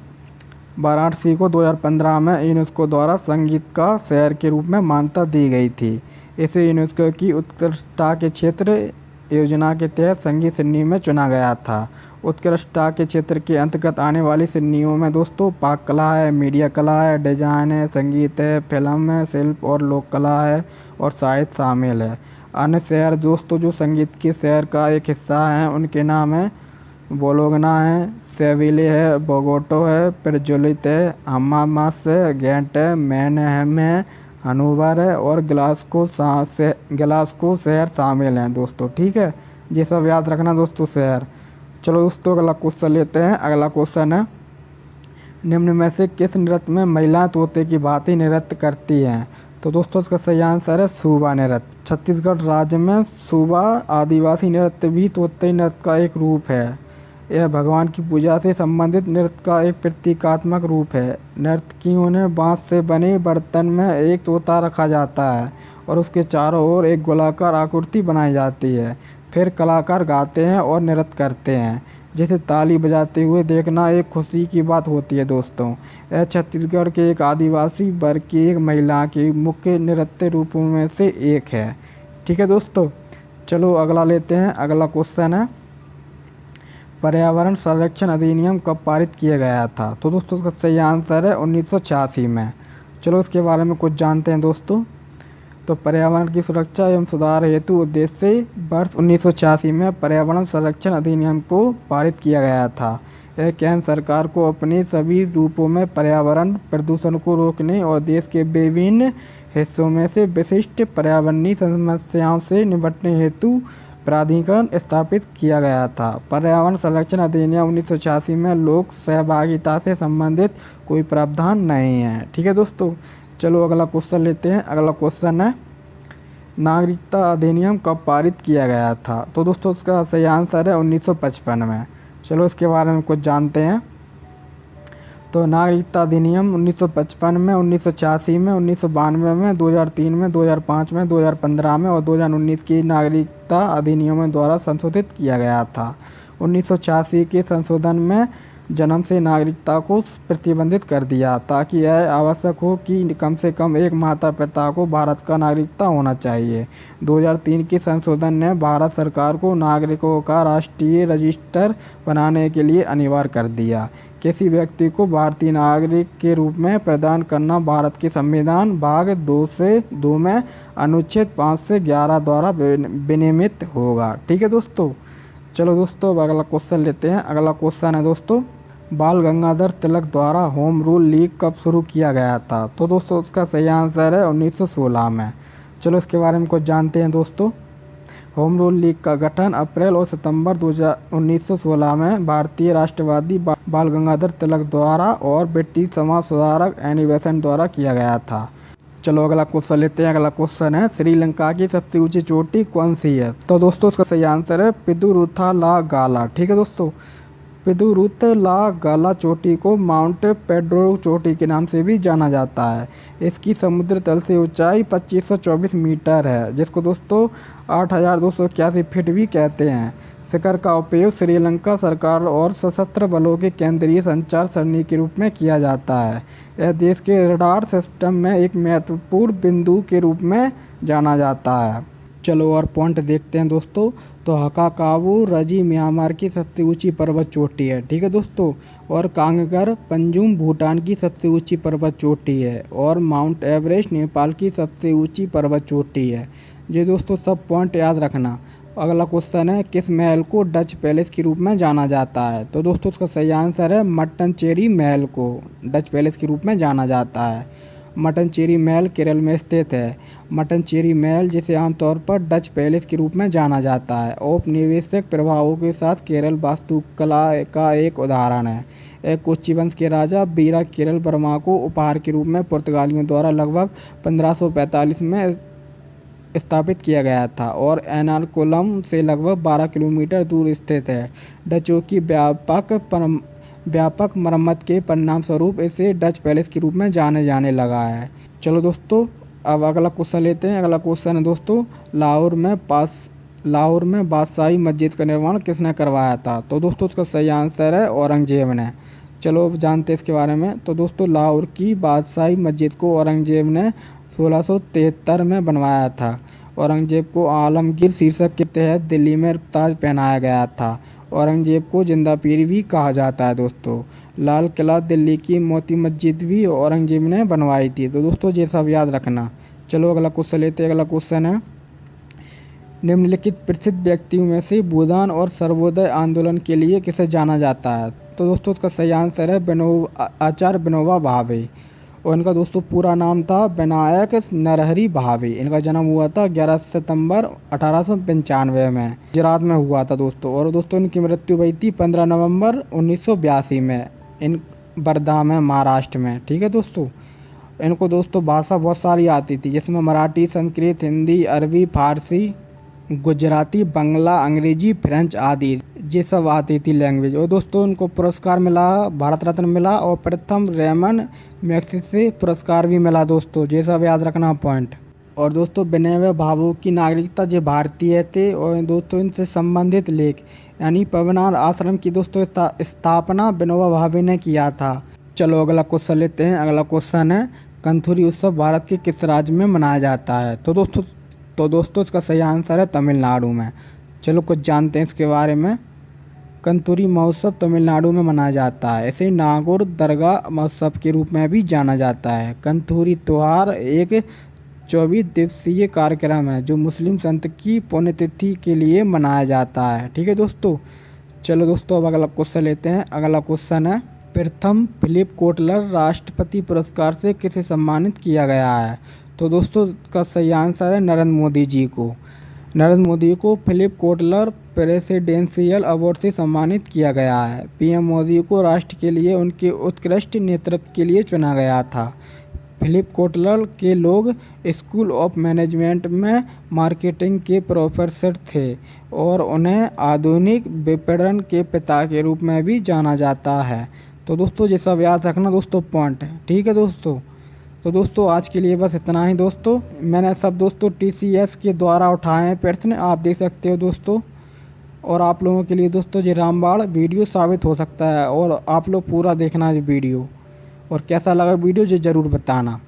Speaker 1: वाराणसी को 2015 में यूनेस्को द्वारा संगीत का शहर के रूप में मान्यता दी गई थी। इसे यूनेस्को की उत्कृष्टता के क्षेत्र योजना के तहत संगीत श्रेणी में चुना गया था। उत्कृष्टता के क्षेत्र के अंतर्गत आने वाली श्रेणियों में दोस्तों पाक कला है, मीडिया कला है, डिजाइन है, संगीत है, फिल्म है, शिल्प और लोक कला है और साहित्य शामिल है। अन्य शहर दोस्तों जो संगीत के शहर का एक हिस्सा हैं उनके नाम है बोलोगना है, सेविले है, बोगोटो है, फिर जुलित है, हमामास है, गेंट है, मैनहेम है, हनोवर है और ग्लासगो शहर शामिल हैं दोस्तों। ठीक है, ये सब याद रखना दोस्तों शहर। चलो दोस्तों अगला क्वेश्चन लेते हैं। अगला क्वेश्चन है, निम्न में से किस नृत्य में महिलाएं तोते की भांति नृत्य करती हैं? तो दोस्तों इसका सही आंसर है सूबा नृत्य। छत्तीसगढ़ राज्य में सूबा आदिवासी नृत्य भी तोते नृत्य का एक रूप है। यह भगवान की पूजा से संबंधित नृत्य का एक प्रतीकात्मक रूप है। नर्तकियों ने बांस से बने बर्तन में एक तोता रखा जाता है और उसके चारों ओर एक गोलाकार आकृति बनाई जाती है। फिर कलाकार गाते हैं और नृत्य करते हैं, जिसे ताली बजाते हुए देखना एक खुशी की बात होती है दोस्तों। यह छत्तीसगढ़ के एक आदिवासी वर्ग की एक महिला के मुख्य नृत्य रूपों में से एक है। ठीक है दोस्तों, चलो अगला लेते हैं। अगला क्वेश्चन है, पर्यावरण संरक्षण अधिनियम कब पारित किया गया था? तो दोस्तों इसका सही आंसर है 1986 में। चलो इसके बारे में कुछ जानते हैं दोस्तों। तो पर्यावरण की सुरक्षा एवं सुधार हेतु उद्देश्य से वर्ष 1986 में पर्यावरण संरक्षण अधिनियम को पारित किया गया था। यह केंद्र सरकार को अपने सभी रूपों में पर्यावरण प्रदूषण को रोकने और देश के विभिन्न हिस्सों में से विशिष्ट पर्यावरणीय समस्याओं से निपटने हेतु प्राधिकरण स्थापित किया गया था। पर्यावरण संरक्षण अधिनियम 1986 में लोक सहभागिता से संबंधित कोई प्रावधान नहीं है। ठीक है दोस्तों, चलो अगला क्वेश्चन लेते हैं। अगला क्वेश्चन है, नागरिकता अधिनियम कब पारित किया गया था? तो दोस्तों उसका सही आंसर है 1955 में। चलो इसके बारे में कुछ जानते हैं। तो नागरिकता अधिनियम 1955 में, 1986 में, 1992 में, 2003 में, 2005 में, 2015 में और 2019 की नागरिकता अधिनियमों द्वारा संशोधित किया गया था। 1986 के संशोधन में जन्म से नागरिकता को प्रतिबंधित कर दिया, ताकि यह आवश्यक हो कि कम से कम एक माता पिता को भारत का नागरिकता होना चाहिए। 2003 के संशोधन ने भारत सरकार को नागरिकों का राष्ट्रीय रजिस्टर बनाने के लिए अनिवार्य कर दिया। किसी व्यक्ति को भारतीय नागरिक के रूप में प्रदान करना भारत के संविधान भाग 2 से 2 में अनुच्छेद 5 से 11 द्वारा विनियमित होगा। ठीक है दोस्तों, चलो दोस्तों अगला क्वेश्चन लेते हैं। अगला क्वेश्चन है दोस्तों, बाल गंगाधर तिलक द्वारा होम रूल लीग कब शुरू किया गया था? तो दोस्तों उसका सही आंसर है 1916 में। चलो इसके बारे में कुछ जानते हैं दोस्तों। होम रूल लीग का गठन अप्रैल और सितंबर 1916 में भारतीय राष्ट्रवादी बाल गंगाधर तिलक द्वारा और ब्रिटिश समाज सुधारक एनी बेसेंट द्वारा किया गया था। चलो अगला क्वेश्चन लेते हैं। अगला क्वेश्चन है, श्रीलंका की सबसे ऊंची चोटी कौन सी है? तो दोस्तों उसका सही आंसर है पिदुरुथालागाला। ठीक है दोस्तों, पिदुरुथलागाला चोटी को माउंट पेड्रो चोटी के नाम से भी जाना जाता है। इसकी समुद्र तल से ऊंचाई 2524 मीटर है, जिसको दोस्तों 8281 फीट भी कहते हैं। शिखर का उपयोग श्रीलंका सरकार और सशस्त्र बलों के केंद्रीय संचार सरणी के रूप में किया जाता है। यह देश के रडार सिस्टम में एक महत्वपूर्ण बिंदु के रूप में जाना जाता है। चलो और पॉइंट देखते हैं दोस्तों। तो हकाकाबू रजी म्यांमार की सबसे ऊंची पर्वत चोटी है। ठीक है दोस्तों, और कांगगर पंजुम भूटान की सबसे ऊंची पर्वत चोटी है और माउंट एवरेस्ट नेपाल की सबसे ऊंची पर्वत चोटी है। ये दोस्तों सब पॉइंट याद रखना। अगला क्वेश्चन है, किस महल को डच पैलेस के रूप में जाना जाता है? तो दोस्तों उसका सही आंसर है मट्टनचेरी महल को डच पैलेस के रूप में जाना जाता है। मट्टनचेरी महल केरल में स्थित है। मट्टनचेरी महल, जिसे आमतौर पर डच पैलेस के रूप में जाना जाता है, औपनिवेशिक प्रभावों के साथ केरल वास्तुकला का एक उदाहरण है।
Speaker 2: कोच्चि वंश के राजा वीरा केरल वर्मा को उपहार के रूप में पुर्तगालियों द्वारा लगभग 1545 में स्थापित किया गया था और एर्नाकुलम से लगभग 12 किलोमीटर दूर स्थित है। डचों की व्यापक मरम्मत के परिणाम स्वरूप इसे डच पैलेस के रूप में जाने जाने लगा है। चलो दोस्तों, अब अगला क्वेश्चन लेते हैं। अगला क्वेश्चन है दोस्तों, लाहौर में बादशाही मस्जिद का निर्माण किसने करवाया था? तो दोस्तों उसका सही आंसर है औरंगजेब ने। चलो अब जानते हैं इसके बारे में। तो दोस्तों लाहौर की बादशाही मस्जिद को औरंगजेब ने 1673 में बनवाया था। औरंगजेब को आलमगीर शीर्षक के तहत दिल्ली में ताज पहनाया गया था। औरंगजेब को जिंदा पीर भी कहा जाता है दोस्तों। लाल किला दिल्ली की मोती मस्जिद भी औरंगजेब ने बनवाई थी। तो दोस्तों ये सब याद रखना। चलो अगला क्वेश्चन लेते हैं। अगला क्वेश्चन है, निम्नलिखित प्रसिद्ध व्यक्तियों में से भूदान और सर्वोदय आंदोलन के लिए किसे जाना जाता है? तो दोस्तों उसका सही आंसर है आचार्य विनोबा भावे। और इनका दोस्तों पूरा नाम था विनायक नरहरि भावे। इनका जन्म हुआ था 11 सितंबर 1895 में गुजरात में हुआ था दोस्तों। और दोस्तों इनकी मृत्यु हुई थी 15 नवंबर 1982 में इन वर्धा में, महाराष्ट्र में। ठीक है दोस्तों। इनको दोस्तों भाषा बहुत सारी आती थी, जिसमें मराठी, संस्कृत, हिंदी, अरबी, फारसी, गुजराती, बांग्ला, अंग्रेजी, फ्रेंच आदि ये सब आती थी लैंग्वेज। और दोस्तों उनको पुरस्कार मिला, भारत रत्न मिला और प्रथम रेमन मैग्सेसे पुरस्कार भी मिला दोस्तों। ये सब याद रखना पॉइंट। और दोस्तों विनोबा भावे की नागरिकता जो भारतीय थे। और दोस्तों इनसे संबंधित लेख यानी पवनार आश्रम की दोस्तों स्थापना विनोबा भावे ने किया था। चलो अगला क्वेश्चन लेते हैं। अगला क्वेश्चन है, कंथूरी उत्सव भारत के किस राज्य में मनाया जाता है? तो दोस्तों इसका सही आंसर है तमिलनाडु में। चलो कुछ जानते हैं इसके बारे में। कंतूरी महोत्सव तमिलनाडु में मनाया जाता है। इसे नागौर दरगाह महोत्सव के रूप में भी जाना जाता है। कंतूरी त्यौहार एक 24 दिवसीय कार्यक्रम है जो मुस्लिम संत की पुण्यतिथि के लिए मनाया जाता है। ठीक है दोस्तों। चलो दोस्तों अब अगला क्वेश्चन लेते हैं। अगला क्वेश्चन है, प्रथम फिलिप कोटलर राष्ट्रपति पुरस्कार से किसे सम्मानित किया गया है? तो दोस्तों इसका सही आंसर है नरेंद्र मोदी जी को। नरेंद्र मोदी को फिलिप कोटलर प्रेसिडेंशियल अवार्ड से सम्मानित किया गया है। पीएम मोदी को राष्ट्र के लिए उनके उत्कृष्ट नेतृत्व के लिए चुना गया था। फिलिप कोटलर के लोग स्कूल ऑफ मैनेजमेंट में मार्केटिंग के प्रोफेसर थे और उन्हें आधुनिक विपणन के पिता के रूप में भी जाना जाता है। तो दोस्तों ये सब याद रखना दोस्तों पॉइंट है। ठीक है दोस्तों। तो दोस्तों आज के लिए बस इतना ही दोस्तों। मैंने सब दोस्तों TCS के द्वारा उठाए हैं प्रश्न, आप देख सकते हो दोस्तों। और आप लोगों के लिए दोस्तों ये रामबाण वीडियो साबित हो सकता है और आप लोग पूरा देखना ये वीडियो। और कैसा लगा वीडियो ये ज़रूर बताना।